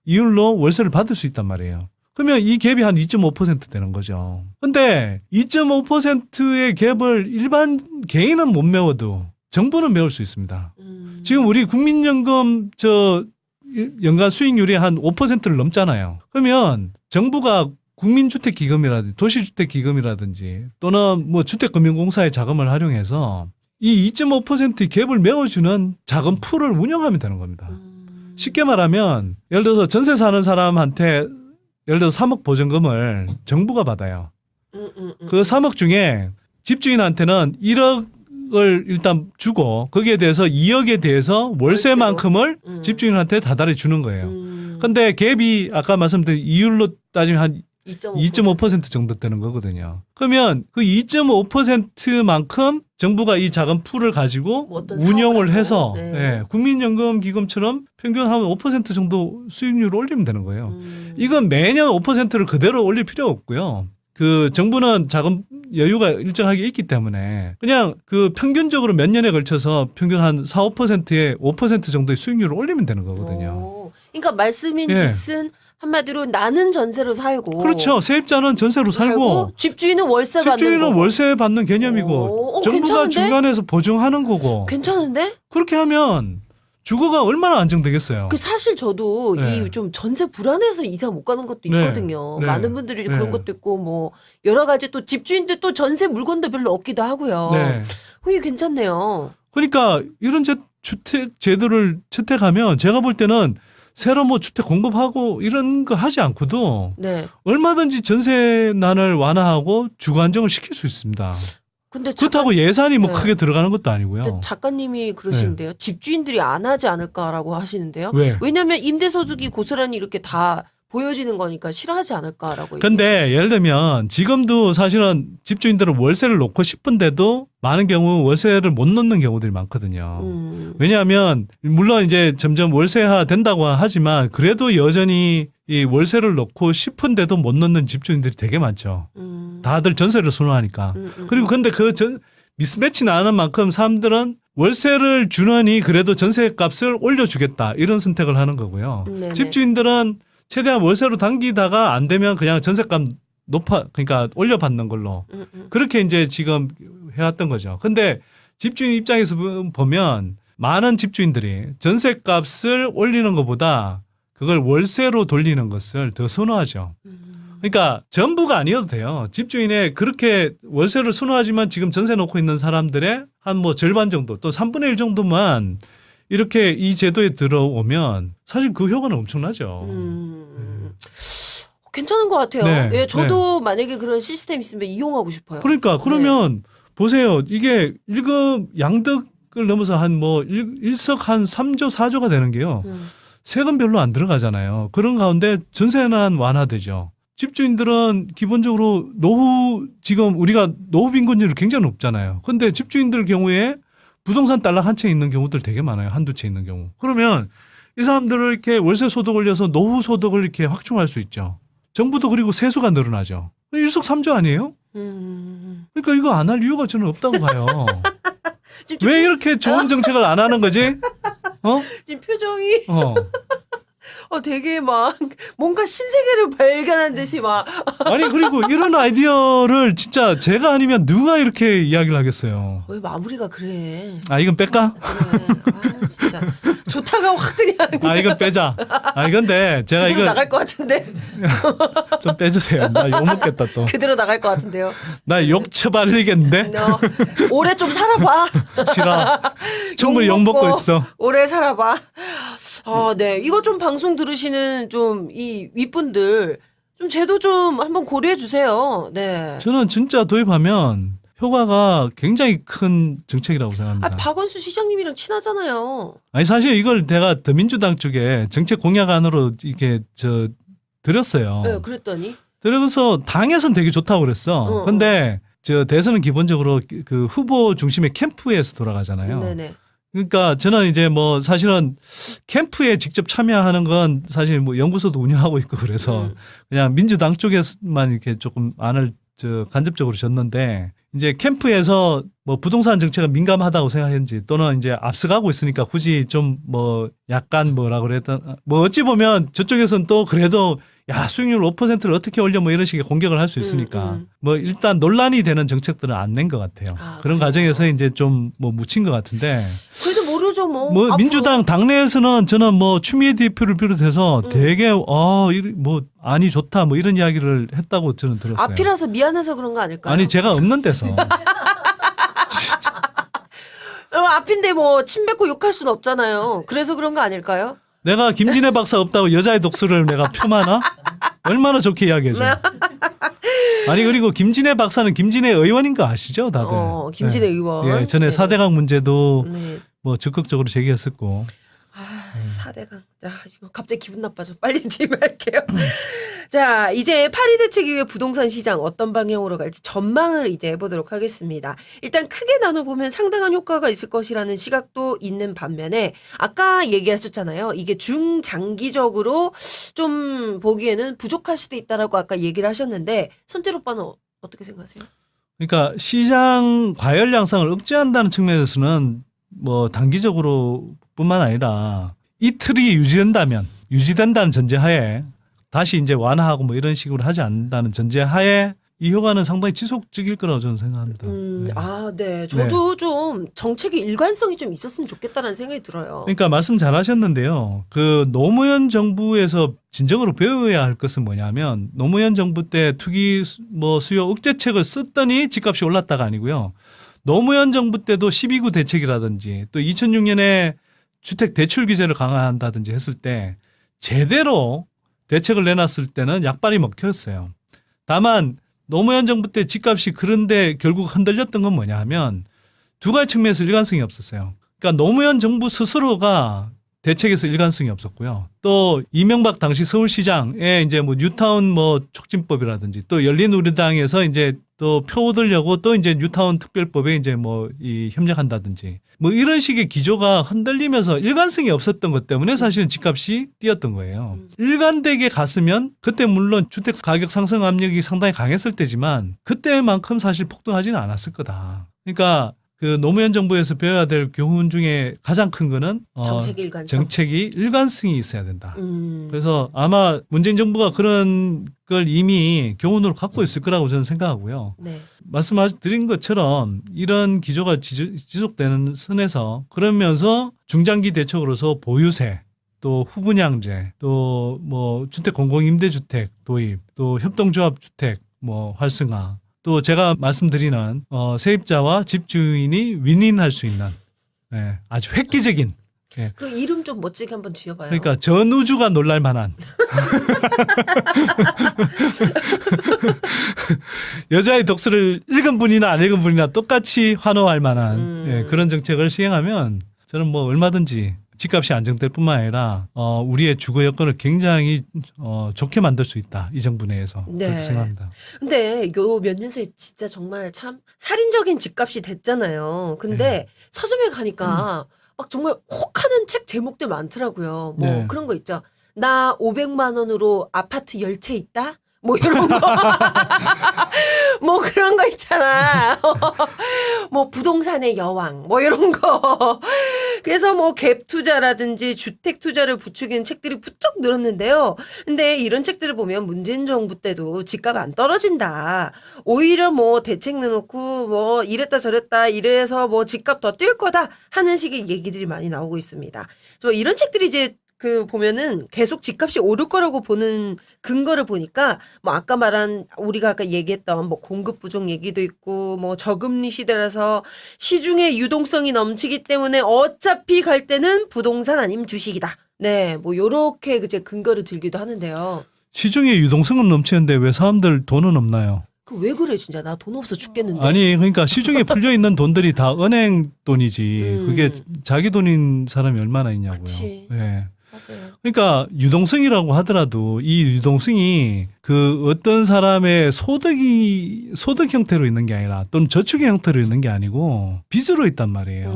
이율로 월세를 받을 수 있단 말이에요. 그러면 이 갭이 한 2.5% 되는 거죠. 근데 2.5%의 갭을 일반 개인은 못 메워도 정부는 메울 수 있습니다. 지금 우리 국민연금 연간 수익률이 한 5%를 넘잖아요. 그러면 정부가 국민주택기금이라든지 도시주택기금이라든지 또는 뭐 주택금융공사의 자금을 활용해서 이 2.5%의 갭을 메워주는 자금 풀을 운영하면 되는 겁니다. 쉽게 말하면 예를 들어서 전세 사는 사람한테 예를 들어서 3억 보증금을 정부가 받아요. 그 3억 중에 집주인한테는 1억을 일단 주고 거기에 대해서 2억에 대해서 월세만큼을 집주인한테 다달이 주는 거예요. 근데 갭이 아까 말씀드린 이율로 따지면 한 2.5% 정도 되는 거거든요. 그러면 그 2.5%만큼 정부가 이 자금 풀을 가지고
뭐 어떤
운영을
사업을
해서
하고, 네.
예, 국민연금기금처럼 평균 한 5% 정도 수익률을 올리면 되는 거예요. 이건 매년 5%를 그대로 올릴 필요가 없고요. 그 정부는 자금 여유가 일정하게 있기 때문에 그냥 그 평균적으로 몇 년에 걸쳐서 평균 한 4, 5%의 5% 정도의 수익률을 올리면 되는 거거든요.
오. 그러니까 말씀인
예.
즉슨 한마디로 나는 전세로 살고
그렇죠. 세입자는 전세로 살고
집주인은 월세 받는
집주인은
거고.
월세 받는 개념이고
오,
정부가
괜찮은데?
중간에서 보증하는 거고
괜찮은데?
그렇게 하면 주거가 얼마나 안정되겠어요.
그 사실 저도
네.
이 좀 전세 불안해서 이사 못 가는 것도
네.
있거든요.
네.
많은 분들이
네.
그런 것도 있고 뭐 여러 가지 또 집주인들 또 전세 물건도 별로 없기도 하고요.
네.
이게 괜찮네요.
그러니까 이런 주택 제도를 채택하면 제가 볼 때는 새로 뭐 주택 공급하고 이런 거 하지 않고도
네.
얼마든지 전세난을 완화하고 주거 안정을 시킬 수 있습니다.
근데
그렇다고 예산이 뭐
네.
크게 들어가는 것도 아니고요.
근데 작가님이 그러시는데요. 집주인들이 안 하지 않을까라고 하시는데요.
왜?
왜냐하면 임대소득이 고스란히 이렇게 다 보여지는 거니까 싫어하지 않을까라고.
근데 예를 들면 지금도 사실은 집주인들은 월세를 놓고 싶은데도 많은 경우 월세를 못 놓는 경우들이 많거든요. 왜냐하면 물론 이제 점점 월세화 된다고 하지만 그래도 여전히 이 월세를 놓고 싶은데도 못 놓는 집주인들이 되게 많죠. 다들 전세를 선호하니까. 그리고 근데 미스매치 나는 만큼 사람들은 월세를 주느니 그래도 전세값을 올려주겠다 이런 선택을 하는 거고요.
네네.
집주인들은 최대한 월세로 당기다가 안 되면 그냥 전세값 그러니까 올려받는 걸로 그렇게 이제 지금 해왔던 거죠. 근데 집주인 입장에서 보면 많은 집주인들이 전세값을 올리는 것보다 그걸 월세로 돌리는 것을 더 선호하죠. 그러니까 전부가 아니어도 돼요. 집주인의 그렇게 월세를 선호하지만 지금 전세 놓고 있는 사람들의 한 뭐 절반 정도 또 3분의 1 정도만 이렇게 이 제도에 들어오면 사실 그 효과는 엄청나죠.
괜찮은 것 같아요.
네,
예, 저도 만약에 그런 시스템 있으면 이용하고 싶어요.
그러니까 그러면 보세요. 이게 양득을 넘어서 한 뭐 일석 한 3조 4조가 되는 게요. 세금 별로 안 들어가잖아요. 그런 가운데 전세난 완화되죠. 집주인들은 기본적으로 지금 우리가 노후 빈곤율이 굉장히 높잖아요. 근데 집주인들 경우에 부동산 딸락 한 채 있는 경우들 되게 많아요. 한두 채 있는 경우. 그러면 이 사람들을 이렇게 월세 소득 올려서 노후 소득을 이렇게 확충할 수 있죠. 정부도 그리고 세수가 늘어나죠. 일석삼조 아니에요? 그러니까 이거 안 할 이유가 저는 없다고 봐요.
지금
왜 이렇게 좋은 정책을 안 하는 거지?
지금 표정이 되게 막 뭔가 신세계를 발견한 듯이 막
아니 그리고 이런 아이디어를 진짜 제가 아니면 누가 이렇게 이야기를 하겠어요.
왜 마무리가 그래?
아 이건 뺄까?
그래. 진짜 좋다가 확 그냥
아 이건 빼자. 아 이건데 제가
그대로
이걸
나갈 것 같은데
좀 빼주세요. 나 욕 먹겠다 또.
그대로 나갈 것 같은데요.
나 욕 처발리겠는데?
너 오래 좀 살아봐.
싫어. 충분히 욕 먹고 있어.
오래 살아봐. 네. 이거 좀 방송 들으시는 좀 이 윗분들 좀 제도 좀 한번 고려해 주세요. 네.
저는 진짜 도입하면 효과가 굉장히 큰 정책이라고 생각합니다.
박원순 시장님이랑 친하잖아요.
아니 사실 이걸 내가 더민주당 쪽에 정책 공약안으로 이렇게 드렸어요.
네, 그랬더니
그래서 당에서는 되게 좋다고 그랬어. 근데 대선은 기본적으로 그 후보 중심의 캠프에서 돌아가잖아요.
네네.
그러니까 저는 이제 뭐 사실은 캠프에 직접 참여하는 건 사실 뭐 연구소도 운영하고 있고 그래서 그냥 민주당 쪽에만 이렇게 조금 안을 간접적으로 줬는데 이제 캠프에서 뭐 부동산 정책은 민감하다고 생각했는지 또는 이제 앞서가고 있으니까 굳이 좀 뭐 약간 뭐라 그랬던 뭐 어찌 보면 저쪽에서는 또 그래도 야 수익률 5%를 어떻게 올려 뭐 이런 식의 공격을 할 수 있으니까 뭐 일단 논란이 되는 정책들은 안 낸 것 같아요. 그런
그래요?
과정에서 이제 좀 뭐 묻힌 것 같은데
그래도 모르죠 뭐.
뭐
앞으로.
민주당 당내에서는 저는 뭐 추미애 대표를 비롯해서 되게 뭐 아니 좋다 뭐 이런 이야기를 했다고 저는 들었어요.
앞이라서 미안해서 그런 거 아닐까요?
아니 제가 없는 데서
앞인데 뭐 침 뱉고 욕할 순 없잖아요. 그래서 그런 거 아닐까요?
내가 김진애 박사 없다고 여자의 독수를 내가 폄하나? 얼마나 좋게 이야기해줘. 아니 그리고 김진애 박사는 김진애 의원인 거 아시죠 다들.
김진애 의원.
예, 전에
네.
4대강 문제도
네.
뭐 적극적으로 제기했었고.
4대강. 자, 이거 갑자기 기분 나빠져. 빨리 질문할게요. 자, 이제 파리 대책 이후에 부동산 시장 어떤 방향으로 갈지 전망을 이제 해보도록 하겠습니다. 일단 크게 나눠보면 상당한 효과가 있을 것이라는 시각도 있는 반면에 아까 얘기하셨잖아요. 이게 중장기적으로 좀 보기에는 부족할 수도 있다라고 아까 얘기를 하셨는데 손재로 오빠는 어떻게 생각하세요?
그러니까 시장 과열 양상을 억제한다는 측면에서는 뭐 단기적으로 뿐만 아니라 이 틀이 유지된다는 전제하에 다시 이제 완화하고 뭐 이런 식으로 하지 않는다는 전제하에 이 효과는 상당히 지속적일 거라고 저는 생각합니다.
네. 저도 좀 정책의 일관성이 좀 있었으면 좋겠다는 생각이 들어요.
그러니까 말씀 잘 하셨는데요. 그 노무현 정부에서 진정으로 배워야 할 것은 뭐냐면 노무현 정부 때 투기 뭐 수요 억제책을 썼더니 집값이 올랐다가 아니고요. 노무현 정부 때도 12구 대책이라든지 또 2006년에 주택 대출 규제를 강화한다든지 했을 때 제대로 대책을 내놨을 때는 약발이 먹혔어요. 다만 노무현 정부 때 집값이 그런데 결국 흔들렸던 건 뭐냐 하면 두 가지 측면에서 일관성이 없었어요. 그러니까 노무현 정부 스스로가 대책에서 일관성이 없었고요. 또 이명박 당시 서울시장의 이제 뭐 뉴타운 뭐 촉진법이라든지 또 열린우리당에서 이제 또 표 얻으려고 또 이제 뉴타운 특별법에 이제 뭐 이 협력한다든지 뭐 이런 식의 기조가 흔들리면서 일관성이 없었던 것 때문에 사실은 집값이 뛰었던 거예요. 일관되게 갔으면 그때 물론 주택 가격 상승 압력이 상당히 강했을 때지만 그때만큼 사실 폭등하지는 않았을 거다. 그러니까 그 노무현 정부에서 배워야 될 교훈 중에 가장 큰 거는
정책의 일관성.
정책이 일관성이 있어야 된다.
음.
그래서 아마 문재인 정부가 그런 걸 이미 교훈으로 갖고 있을 거라고 저는 생각하고요.
네.
말씀드린 것처럼 이런 기조가 지속되는 선에서 그러면서 중장기 대책으로서 보유세 또 후분양제 또 뭐 주택 공공임대주택 도입 또 협동조합 주택 뭐 활성화 또 제가 말씀드리는 세입자와 집주인이 윈윈할 수 있는 아주 획기적인
그 이름 좀 멋지게 한번 지어봐요.
그러니까 전우주가 놀랄 만한 여자의 독서를 읽은 분이나 안 읽은 분이나 똑같이 환호할 만한 그런 정책을 시행하면 저는 뭐 얼마든지 집값이 안정될 뿐만 아니라 우리의 주거 여건을 굉장히 좋게 만들 수 있다. 이 정부 내에서 그렇게 생각합니다.
근데 요 몇 년 사이에 진짜 정말 참 살인적인 집값이 됐잖아요. 근데 서점에 가니까 막 정말 혹하는 책 제목들 많더라고요. 뭐
네.
그런 거 있죠. 나 500만 원으로 아파트 10채 있다? 뭐 이런 거. 뭐 그런 거 있잖아. 뭐 부동산의 여왕 뭐 이런 거. 그래서 뭐 갭 투자라든지 주택 투자를 부추기는 책들이 부쩍 늘었는데요. 근데 이런 책들을 보면 문재인 정부 때도 집값 안 떨어진다. 오히려 뭐 대책 내놓고 뭐 이랬다 저랬다 이래서 뭐 집값 더 뛸 거다 하는 식의 얘기들이 많이 나오고 있습니다. 그래서 이런 책들이 이제 그 보면은 계속 집값이 오를 거라고 보는 근거를 보니까 뭐 아까 말한 우리가 아까 얘기했던 뭐 공급 부족 얘기도 있고 뭐 저금리 시대라서 시중에 유동성이 넘치기 때문에 어차피 갈 때는 부동산 아니면 주식이다. 네, 뭐 요렇게 이제 근거를 들기도 하는데요.
시중에 유동성은 넘치는데 왜 사람들 돈은 없나요?
그 왜 그래 진짜 나 돈 없어 죽겠는데.
아니 그러니까 시중에 풀려 있는 돈들이 다 은행 돈이지 그게 자기 돈인 사람이 얼마나 있냐고요.
그치.
예.
맞아요.
그러니까 유동성이라고 하더라도 이 유동성이 그 어떤 사람의 소득 형태로 있는 게 아니라 또는 저축의 형태로 있는 게 아니고 빚으로 있단 말이에요.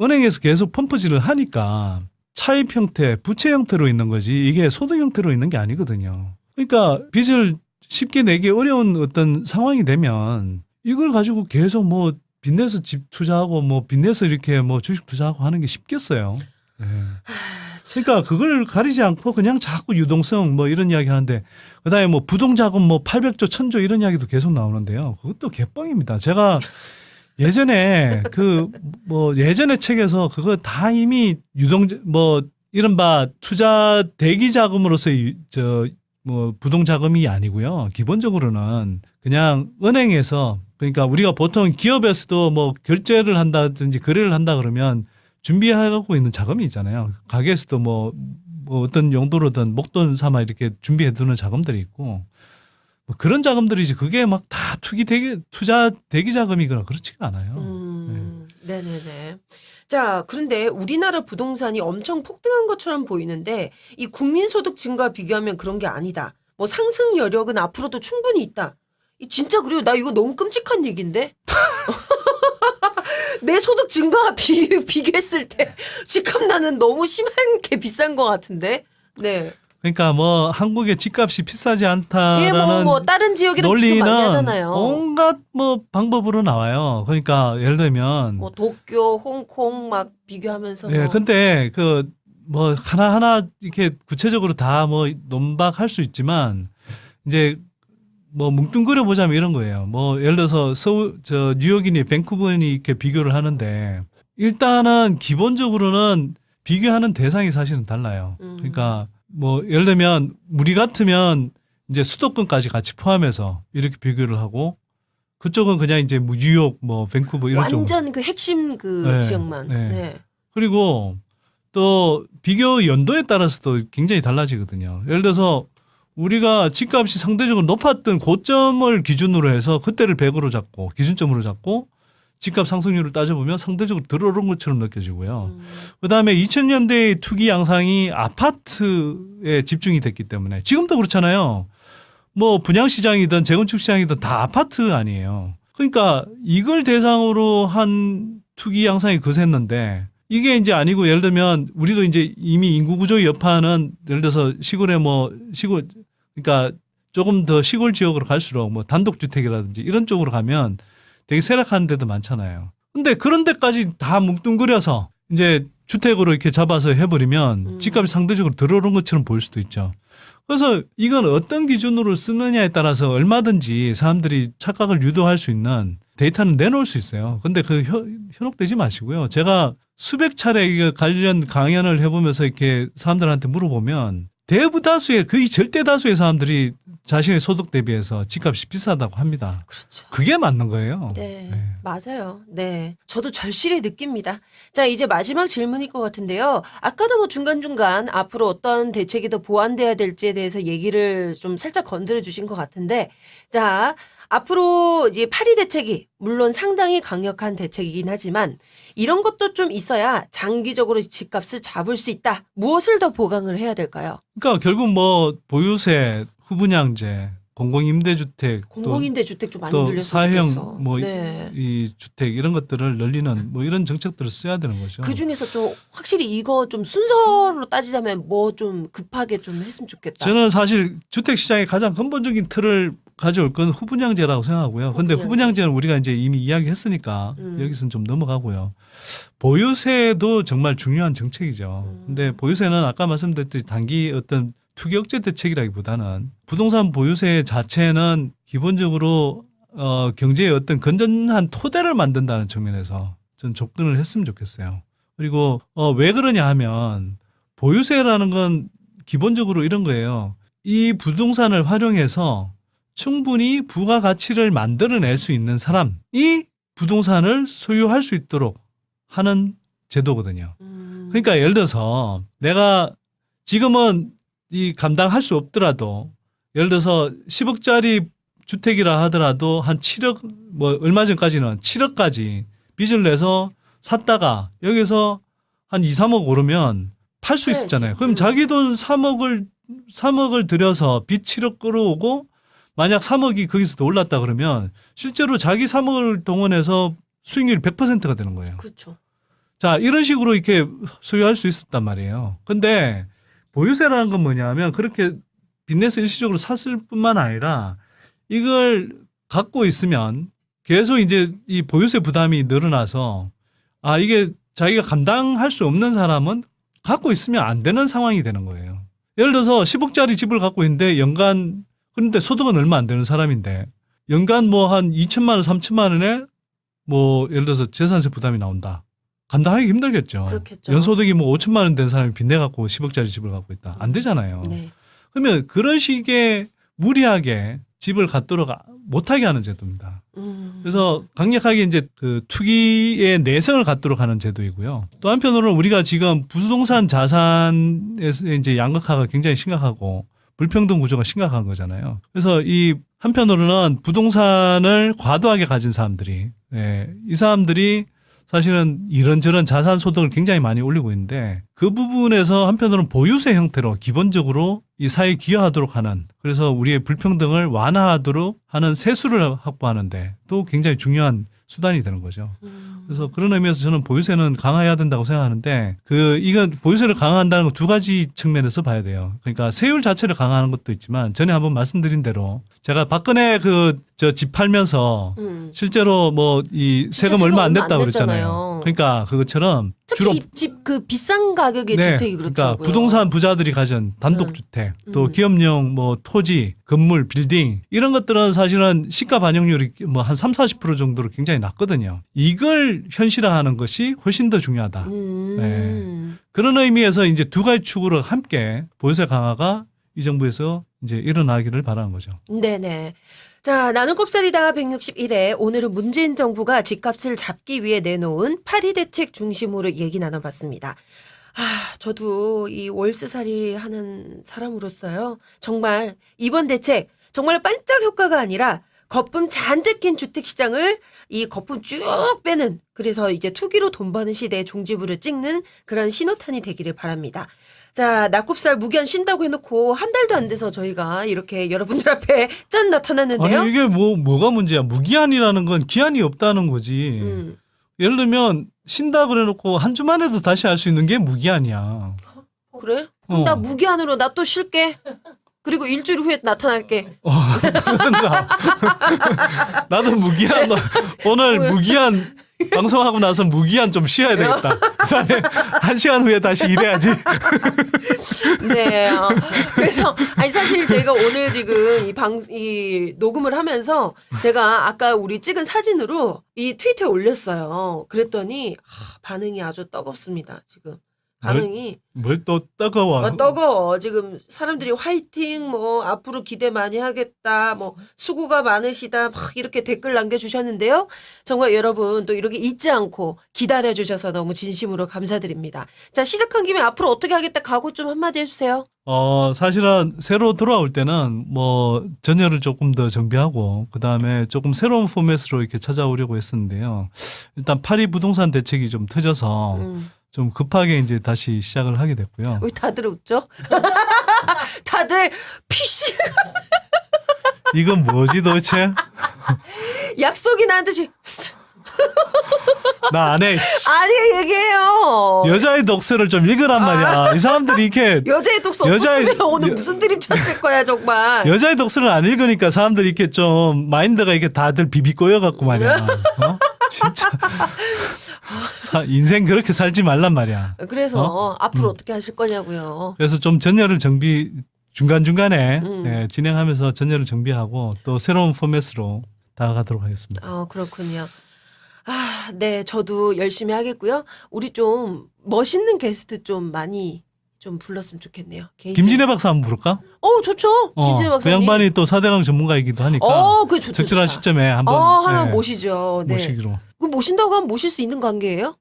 은행에서 계속 펌프질을 하니까 차입 형태, 부채 형태로 있는 거지 이게 소득 형태로 있는 게 아니거든요. 그러니까 빚을 쉽게 내기 어려운 어떤 상황이 되면 이걸 가지고 계속 뭐 빚내서 집 투자하고 뭐 빚내서 이렇게 뭐 주식 투자하고 하는 게 쉽겠어요. 네. 그러니까 그걸 가리지 않고 그냥 자꾸 유동성 뭐 이런 이야기 하는데 그다음에 뭐 부동자금 뭐 800조 1000조 이런 이야기도 계속 나오는데요. 그것도 개뻥입니다. 제가 예전에 그 뭐 예전에 책에서 그거 다 이미 뭐 이른바 투자 대기 자금으로서의 뭐 부동자금이 아니고요. 기본적으로는 그냥 은행에서 그러니까 우리가 보통 기업에서도 뭐 결제를 한다든지 거래를 한다 그러면 준비하고 있는 자금이 있잖아요. 가게에서도 뭐 어떤 용도로든 목돈 삼아 이렇게 준비해두는 자금들이 있고 뭐 그런 자금들이지 그게 막 다 투자 대기 자금이거나 그렇지가 않아요.
네네네. 자, 그런데 우리나라 부동산이 엄청 폭등한 것처럼 보이는데 이 국민소득 증가와 비교하면 그런 게 아니다. 뭐 상승 여력은 앞으로도 충분히 있다. 진짜 그래요? 나 이거 너무 끔찍한 얘기인데? 내 소득 증가와 비교했을 때 집값 나는 너무 심하게 비싼 것 같은데? 네.
그러니까 뭐 한국의 집값이 비싸지 않다라는
예, 뭐 다른 지역이랑 비교 많이
논리는
하잖아요.
온갖 뭐 방법으로 나와요. 그러니까 예를 들면
뭐 도쿄, 홍콩 막 비교하면서
예,
뭐.
근데 그 뭐 하나하나 이렇게 구체적으로 다 뭐 논박할 수 있지만 이제 뭐 뭉뚱그려 보자면 이런 거예요. 뭐 예를 들어서 뉴욕이니 밴쿠버니 이렇게 비교를 하는데 일단은 기본적으로는 비교하는 대상이 사실은 달라요. 그러니까 뭐 예를 들면 우리 같으면 이제 수도권까지 같이 포함해서 이렇게 비교를 하고 그쪽은 그냥 이제 뭐 뉴욕 뭐 밴쿠버 이런 쪽
완전 그 핵심 그
네,
지역만.
네.
네.
그리고 또 비교 연도에 따라서도 굉장히 달라지거든요. 예를 들어서 우리가 집값이 상대적으로 높았던 고점을 기준으로 해서 그때를 100으로 잡고 기준점으로 잡고 집값 상승률을 따져보면 상대적으로 들어오른 것처럼 느껴지고요. 그다음에 2000년대의 투기 양상이 아파트에 집중이 됐기 때문에 지금도 그렇잖아요. 뭐 분양시장이든 재건축시장이든 다 아파트 아니에요. 그러니까 이걸 대상으로 한 투기 양상이 거셌는데 이게 이제 아니고 예를 들면 우리도 이제 이미 인구 구조의 여파는 예를 들어서 시골에 그러니까 조금 더 시골 지역으로 갈수록 뭐 단독주택이라든지 이런 쪽으로 가면 되게 쇠락하는 데도 많잖아요. 근데 그런 데까지 다 뭉뚱그려서 이제 주택으로 이렇게 잡아서 해버리면 집값이 상대적으로 들어오른 것처럼 보일 수도 있죠. 그래서 이건 어떤 기준으로 쓰느냐에 따라서 얼마든지 사람들이 착각을 유도할 수 있는 데이터는 내놓을 수 있어요. 근데 그 현혹되지 마시고요. 제가 수백 차례 관련 강연을 해보면서 이렇게 사람들한테 물어보면 대부다수의 거의 절대 다수의 사람들이 자신의 소득 대비해서 집값이 비싸다고 합니다.
그렇죠.
그게 맞는 거예요.
네,
네.
맞아요. 네. 저도 절실히 느낍니다. 자, 이제 마지막 질문일 것 같은데요. 아까도 뭐 중간중간 앞으로 어떤 대책이 더 보완돼야 될지에 대해서 얘기를 좀 살짝 건드려 주신 것 같은데, 자, 앞으로 이제 파리 대책이 물론 상당히 강력한 대책이긴 하지만 이런 것도 좀 있어야 장기적으로 집값을 잡을 수 있다. 무엇을 더 보강을 해야 될까요?
그러니까 결국 뭐 보유세, 후분양제, 공공임대주택,
공공임대 주택 좀 많이
또
늘렸으면
사회형
좋겠어.
뭐
네.
이 주택 이런 것들을 늘리는 뭐 이런 정책들을 써야 되는 거죠.
그 중에서 좀 확실히 이거 좀 순서로 따지자면 뭐 좀 급하게 좀 했으면 좋겠다.
저는 사실 주택 시장의 가장 근본적인 틀을 가져올 건 후분양제라고 생각하고요. 근데
후분양제.
후분양제는 우리가 이제 이미 이야기했으니까 여기서는 좀 넘어가고요. 보유세도 정말 중요한 정책이죠. 근데 보유세는 아까 말씀드렸듯이 단기 어떤 투기 억제 대책이라기보다는 부동산 보유세 자체는 기본적으로 경제의 어떤 건전한 토대를 만든다는 측면에서 전 접근을 했으면 좋겠어요. 그리고 왜 그러냐 하면 보유세라는 건 기본적으로 이런 거예요. 이 부동산을 활용해서 충분히 부가가치를 만들어낼 수 있는 사람이 부동산을 소유할 수 있도록 하는 제도거든요. 그러니까 예를 들어서 내가 지금은 이 감당할 수 없더라도 예를 들어서 10억짜리 주택이라 하더라도 한 7억 뭐 얼마 전까지는 7억까지 빚을 내서 샀다가 여기서 한 2, 3억 오르면 팔 수 있었잖아요. 그럼 자기 돈 3억을 들여서 빚 7억 끌어오고 만약 3억이 거기서 더 올랐다 그러면 실제로 자기 3억을 동원해서 수익률이 100%가 되는 거예요.
그렇죠.
자, 이런 식으로 이렇게 소유할 수 있었단 말이에요. 근데 보유세라는 건 뭐냐면 그렇게 빚내서 일시적으로 샀을 뿐만 아니라 이걸 갖고 있으면 계속 이제 이 보유세 부담이 늘어나서 이게 자기가 감당할 수 없는 사람은 갖고 있으면 안 되는 상황이 되는 거예요. 예를 들어서 10억짜리 집을 갖고 있는데 연간 그런데 소득은 얼마 안 되는 사람인데 연간 뭐 한 2천만 원, 3천만 원에 뭐 예를 들어서 재산세 부담이 나온다. 감당하기 힘들겠죠.
그렇겠죠.
연소득이 뭐 5천만 원 된 사람이 빚내 갖고 10억짜리 집을 갖고 있다. 안 되잖아요.
네.
그러면 그런 식의 무리하게 집을 갖도록 못하게 하는 제도입니다. 그래서 강력하게 이제 그 투기의 내성을 갖도록 하는 제도이고요. 또 한편으로는 우리가 지금 부동산 자산에서 이제 양극화가 굉장히 심각하고 불평등 구조가 심각한 거잖아요. 그래서 이 한편으로는 부동산을 과도하게 가진 사람들이 이 사람들이 사실은 이런저런 자산 소득을 굉장히 많이 올리고 있는데 그 부분에서 한편으로는 보유세 형태로 기본적으로 이 사회에 기여하도록 하는 그래서 우리의 불평등을 완화하도록 하는 세수를 확보하는데 또 굉장히 중요한 수단이 되는 거죠. 그래서 그런 의미에서 저는 보유세는 강화해야 된다고 생각하는데 이건 보유세를 강화한다는 건 두 가지 측면에서 봐야 돼요. 그러니까 세율 자체를 강화하는 것도 있지만 전에 한번 말씀드린 대로 제가 박근혜 집 팔면서 실제로 뭐 이 세금 얼마 안 냈다고 그랬잖아요. 그러니까 그것처럼 주로
특히 집 그 비싼 가격의 주택이 그렇더라고요.
그러니까 부동산 부자들이 가진 단독주택, 또 기업용 뭐 토지, 건물, 빌딩 이런 것들은 사실은 시가 반영률이 뭐 한 30-40% 정도로 굉장히 낮거든요. 이걸 현실화하는 것이 훨씬 더 중요하다. 네. 그런 의미에서 이제 두 가지 축으로 함께 보유세 강화가 이 정부에서 이제 일어나기를 바라는 거죠.
네네. 자, 나는 꼽살이다 161회. 오늘은 문재인 정부가 집값을 잡기 위해 내놓은 파리 대책 중심으로 얘기 나눠봤습니다. 저도 이 월세살이 하는 사람으로서요. 정말 이번 대책 정말 반짝 효과가 아니라 거품 잔뜩 낀 주택시장을 이 거품 쭉 빼는 그래서 이제 투기로 돈 버는 시대의 종지부를 찍는 그런 신호탄이 되기를 바랍니다. 자, 낙곱살 무기한 쉰다고 해놓고 한 달도 안 돼서 저희가 이렇게 여러분들 앞에 짠 나타났는데요.
아니 이게 뭐가 문제야? 무기한이라는 건 기한이 없다는 거지. 예를 들면 쉰다 그래놓고 한 주만 해도 다시 할 수 있는 게 무기한이야.
그래? 그럼 나 무기한으로 나 또 쉴게. 그리고 일주일 후에 나타날게.
그런가? 나도 무기한 오늘 무기한 방송하고 나서 무기한 좀 쉬어야 되겠다. 그다음에 1시간 후에 다시 일해야지.
네. 그래서 아니 사실 제가 오늘 지금 이 녹음을 하면서 제가 아까 우리 찍은 사진으로 이 트위터에 올렸어요. 그랬더니 반응이 아주 뜨겁습니다. 지금. 반응이
뭘 또 뜨거워.
뜨거워. 지금 사람들이 화이팅 뭐 앞으로 기대 많이 하겠다 뭐 수고가 많으시다 막 이렇게 댓글 남겨주셨는데요. 정말 여러분 또 이렇게 잊지 않고 기다려주셔서 너무 진심으로 감사드립니다. 자, 시작한 김에 앞으로 어떻게 하겠다 각오 좀 한마디 해주세요.
사실은 새로 돌아올 때는 뭐 전열을 조금 더 정비하고 그다음에 조금 새로운 포맷으로 이렇게 찾아오려고 했었는데요. 일단 파리 부동산 대책이 좀 터져서 좀 급하게 이제 다시 시작을 하게 됐고요.
왜 다들 웃죠? 다들 PC
이건 뭐지 도대체?
약속이나 한 듯이
나 안 해.
아니 얘기해요.
여자의 독서를 좀 읽으란 말이야. 이 사람들이 이렇게
여자의 독서
여자의-
없었으면 오늘 무슨 드립 쳤을 거야 정말.
여자의 독서를 안 읽으니까 사람들이 이렇게 좀 마인드가 이렇게 다들 비비 꼬여갖고 말이야. 어? 진짜 인생 그렇게 살지 말란 말이야.
그래서 앞으로 어떻게 하실 거냐고요.
그래서 좀 전열을 정비 중간중간에 예, 진행하면서 전열을 정비하고 또 새로운 포맷으로 다가가도록 하겠습니다.
아 그렇군요. 아, 네, 저도 열심히 하겠고요. 우리 좀 멋있는 게스트 좀 많이 좀 불렀으면 좋겠네요. 개인적으로.
김진애 박사 한번 부를까?
좋죠. 김진애
그
박사님.
양반이 또 4대강 전문가이기도 하니까
그 좋죠.
적절한
좋다.
시점에 한번
하나
예,
모시죠. 네.
모시기로.
그럼 모신다고 하면 모실 수 있는 관계예요?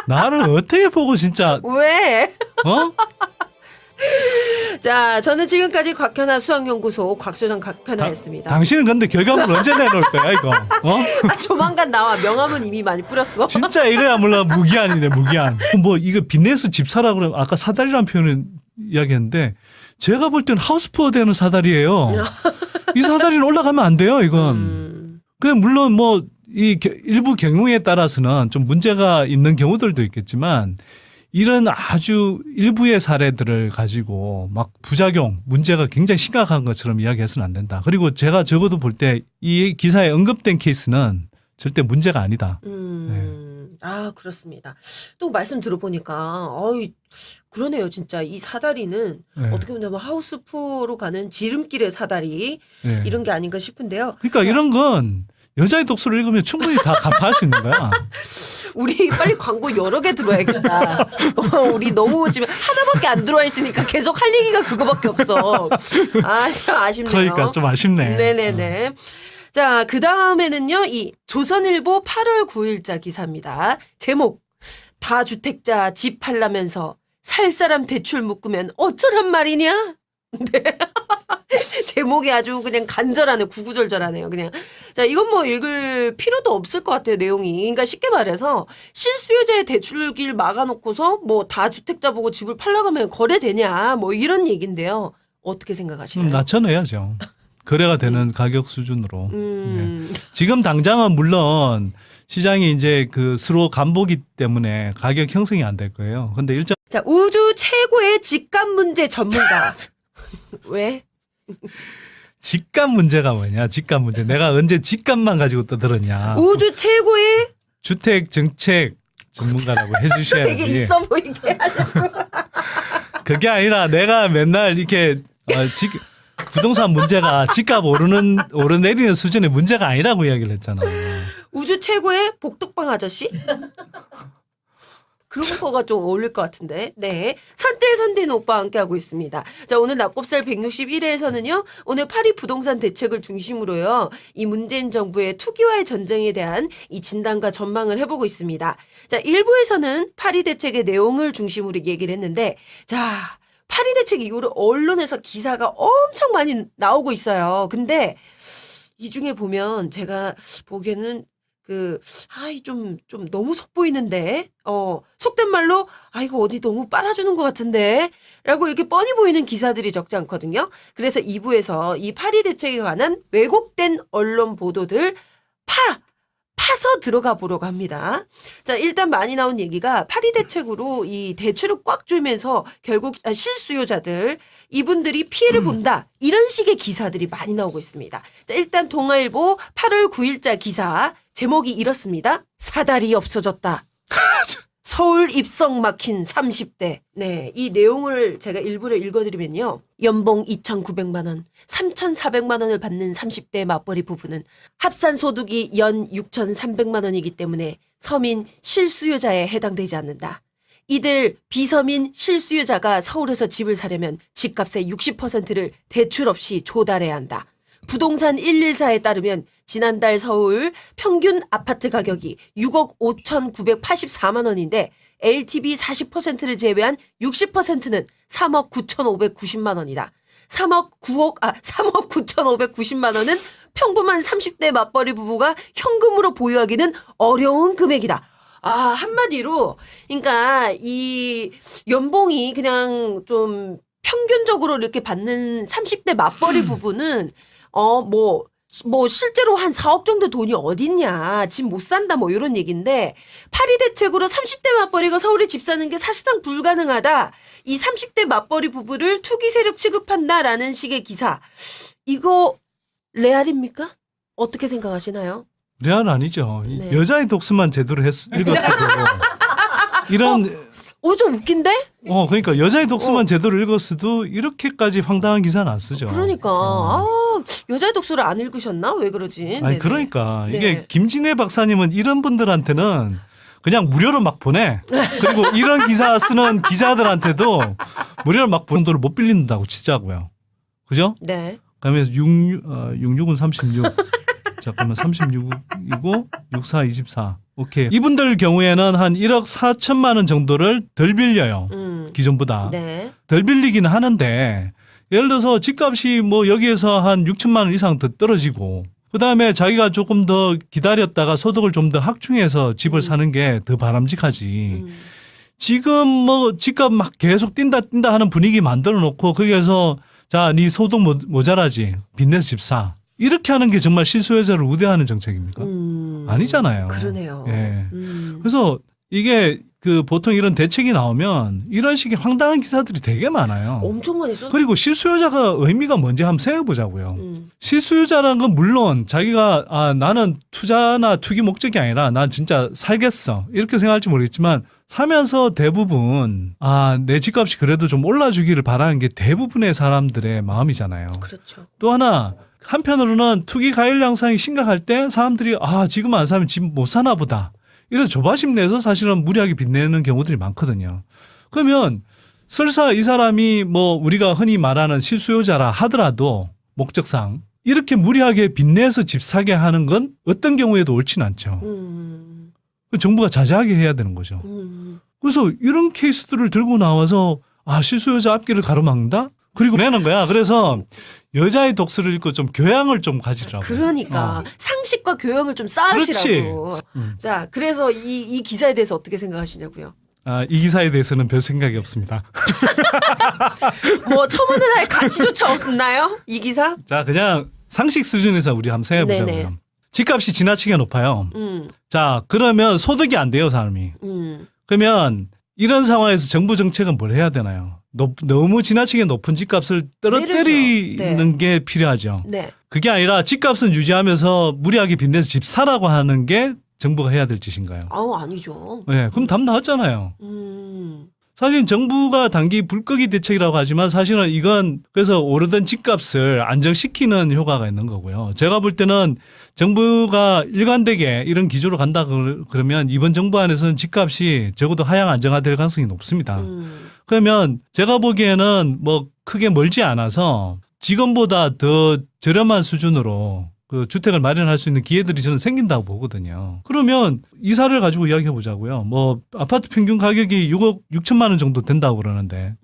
나를 어떻게 보고 진짜
왜?
어?
자, 저는 지금까지 곽현아 수학연구소 곽소장 곽현아였습니다.
당신은 근데 결과물 언제 내놓을 거야 이거? 어?
조만간 나와. 명함은 이미 많이 뿌렸어.
진짜 이거야 몰라 무기한이네 무기한. 뭐 이거 빚내서 집 사라 그러면 아까 사다리라는 표현을 이야기했는데 제가 볼 때는 하우스푸어 되는 사다리예요. 이 사다리는 올라가면 안 돼요 이건. 그냥 물론 뭐 이 일부 경우에 따라서는 좀 문제가 있는 경우들도 있겠지만 이런 아주 일부의 사례들을 가지고 막 부작용, 문제가 굉장히 심각한 것처럼 이야기해서는 안 된다. 그리고 제가 적어도 볼 때 이 기사에 언급된 케이스는 절대 문제가 아니다.
아, 그렇습니다. 또 말씀 들어보니까, 그러네요. 진짜 이 사다리는
네.
어떻게 보면 하우스푸어로 가는 지름길의 사다리,
네.
이런 게 아닌가 싶은데요.
그러니까
자,
이런 건 여자의 독서를 읽으면 충분히 다 간파할 수 있는 거야.
우리 빨리 광고 여러 개 들어야겠다. 우리 너무 지금 하나밖에 안 들어와 있으니까 계속 할 얘기가 그거밖에 없어. 참 아쉽네요.
그러니까 좀 아쉽네.
네네네. 자, 그 다음에는요, 이 조선일보 8월 9일자 기사입니다. 제목, 다주택자 집 팔라면서 살 사람 대출 묶으면 어쩌란 말이냐? 네. 제목이 아주 그냥 간절하네, 구구절절하네요, 그냥. 자, 이건 뭐 읽을 필요도 없을 것 같아요, 내용이. 그러니까 쉽게 말해서 실수요자의 대출길 막아놓고서 뭐 다주택자 보고 집을 팔라고 하면 거래되냐, 뭐 이런 얘기인데요. 어떻게 생각하시나요?
낮춰내야죠. 거래가 되는 가격 수준으로.
음.
네. 지금 당장은 물론 시장이 이제 그 서로 간보기 때문에 가격 형성이 안 될 거예요. 근데 일정
자, 우주 최고의 집값 문제 전문가. 왜?
집값 문제가 뭐냐? 집값 문제. 내가 언제 집값만 가지고 떠들었냐?
우주 최고의
주택 정책 전문가라고
되게
해주셔야지.
있어 보이게 하려고.
그게 아니라 내가 맨날 이렇게 부동산 문제가 집값 오르내리는 수준의 문제가 아니라고 이야기를 했잖아.
우주 최고의 복덕방 아저씨? 그런 거가 좀 어울릴 것 같은데. 네. 선대는 오빠와 함께하고 있습니다. 자, 오늘 낙곱살 161회에서는요, 오늘 파리 부동산 대책을 중심으로요, 이 문재인 정부의 투기와의 전쟁에 대한 이 진단과 전망을 해보고 있습니다. 자, 1부에서는 파리 대책의 내용을 중심으로 얘기를 했는데, 자, 파리 대책 이후로 언론에서 기사가 엄청 많이 나오고 있어요. 근데 이 중에 보면 제가 보기에는 좀 너무 속 보이는데, 속된 말로, 이거 어디 너무 빨아주는 것 같은데, 라고 이렇게 뻔히 보이는 기사들이 적지 않거든요. 그래서 2부에서 이 파리 대책에 관한 왜곡된 언론 보도들 파서 들어가 보려고 합니다. 자, 일단 많이 나온 얘기가 파리 대책으로 이 대출을 꽉 조이면서 결국 실수요자들, 이분들이 피해를 본다. 이런 식의 기사들이 많이 나오고 있습니다. 자, 일단 동아일보 8월 9일자 기사, 제목이 이렇습니다. 사다리 없어졌다. 서울 입성 막힌 30대. 네, 이 내용을 제가 일부러 읽어드리면요. 연봉 2,900만 원, 3,400만 원을 받는 30대 맞벌이 부부는 합산 소득이 연 6,300만 원이기 때문에 서민 실수요자에 해당되지 않는다. 이들 비서민 실수요자가 서울에서 집을 사려면 집값의 60%를 대출 없이 조달해야 한다. 부동산 114에 따르면 지난달 서울 평균 아파트 가격이 6억 5,984만 원인데 LTV 40%를 제외한 60%는 3억 9,590만 원이다. 3억 9,590만 원은 평범한 30대 맞벌이 부부가 현금으로 보유하기는 어려운 금액이다. 한마디로, 그러니까 이 연봉이 그냥 좀 평균적으로 이렇게 받는 30대 맞벌이 부부는 뭐 실제로 한 4억 정도 돈이 어딨냐, 집 못 산다 뭐 이런 얘기인데, 파리 대책으로 30대 맞벌이가 서울에 집 사는 게 사실상 불가능하다. 이 30대 맞벌이 부부를 투기 세력 취급한다라는 식의 기사. 이거 레알입니까? 어떻게 생각하시나요?
레알 아니죠.
네.
여자의 독서만 제대로 읽었어도 이런
좀 웃긴데?
그러니까 여자의 독서만 제대로 읽었어도 이렇게까지 황당한 기사는 안 쓰죠.
그러니까 여자의 독서를 안 읽으셨나? 왜 그러지?
아니
네네.
그러니까
네.
이게 김진애 박사님은 이런 분들한테는 그냥 무료로 막 보내. 그리고 이런 기사 쓰는 기자들한테도 무료로 막 보는 돈을 못 빌린다고 치자고요. 그죠?
네.
그러면 66은 36. 잠깐만 36이고 64 24. 오케이. 이분들 경우에는 한 1억 4천만 원 정도를 덜 빌려요. 기존보다.
네.
덜 빌리기는 하는데 예를 들어서 집값이 뭐 여기에서 한 6천만 원 이상 더 떨어지고 그다음에 자기가 조금 더 기다렸다가 소득을 좀 더 확충해서 집을 사는 게 더 바람직하지. 지금 뭐 집값 막 계속 뛴다 하는 분위기 만들어 놓고 거기에서 자, 네 소득 모자라지. 빚내서 집 사. 이렇게 하는 게 정말 실수요자를 우대하는 정책입니까? 아니잖아요.
그러네요.
예. 그래서 이게 그 보통 이런 대책이 나오면 이런 식의 황당한 기사들이 되게 많아요.
엄청 많이 쏟.
그리고 실수요자가 의미가 뭔지 한번 생각해 보자고요. 실수요자라는 건 물론 자기가 나는 투자나 투기 목적이 아니라 난 진짜 살겠어. 이렇게 생각할지 모르겠지만 사면서 대부분 내 집값이 그래도 좀 올라주기를 바라는 게 대부분의 사람들의 마음이잖아요.
그렇죠.
또 하나 한편으로는 투기 가율 양상이 심각할 때 사람들이 지금 안 사면 집 못 사나 보다. 이런 조바심 내서 사실은 무리하게 빚내는 경우들이 많거든요. 그러면 설사 이 사람이 뭐 우리가 흔히 말하는 실수요자라 하더라도 목적상 이렇게 무리하게 빚내서 집 사게 하는 건 어떤 경우에도 옳지는 않죠. 정부가 자제하게 해야 되는 거죠. 그래서 이런 케이스들을 들고 나와서 실수요자 앞길을 가로막는다? 그리고 내는 거야. 그래서 여자의 독서를 읽고 좀 교양을 좀 가지라고.
그러니까 상식과 교양을 좀 쌓으시라고. 자, 그래서 이 기사에 대해서 어떻게 생각하시냐고요?
이 기사에 대해서는 별 생각이 없습니다.
뭐 첨언을 할 가치조차 없나요? 이 기사?
자, 그냥 상식 수준에서 우리 한번 생각해 보자고요.
네네.
집값이 지나치게 높아요. 자, 그러면 소득이 안 돼요, 사람이. 그러면 이런 상황에서 정부 정책은 뭘 해야 되나요? 너무 지나치게 높은 집값을 떨어뜨리는 게 필요하죠.
네.
그게 아니라 집값은 유지하면서 무리하게 빚내서 집 사라고 하는 게 정부가 해야 될 짓인가요?
아니죠.
네, 그럼 답 나왔잖아요. 사실 정부가 단기 불거기 대책이라고 하지만 사실은 이건 그래서 오르던 집값을 안정시키는 효과가 있는 거고요. 제가 볼 때는 정부가 일관되게 이런 기조로 간다 그러면 이번 정부 안에서는 집값이 적어도 하향 안정화될 가능성이 높습니다. 그러면 제가 보기에는 뭐 크게 멀지 않아서 지금보다 더 저렴한 수준으로 그 주택을 마련할 수 있는 기회들이 저는 생긴다고 보거든요. 그러면 이사를 가지고 이야기해 보자고요. 뭐 아파트 평균 가격이 6억 6천만 원 정도 된다고 그러는데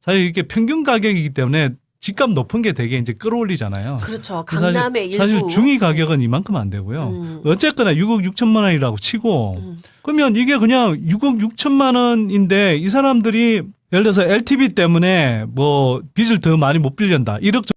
사실 이게 평균 가격이기 때문에 집값 높은 게 되게 이제 끌어올리잖아요.
그렇죠. 강남의 일부.
사실 중위 가격은 이만큼 안 되고요. 어쨌거나 6억 6천만 원이라고 치고 그러면 이게 그냥 6억 6천만 원인데 이 사람들이 예를 들어서 LTV 때문에 뭐 빚을 더 많이 못 빌린다. 1억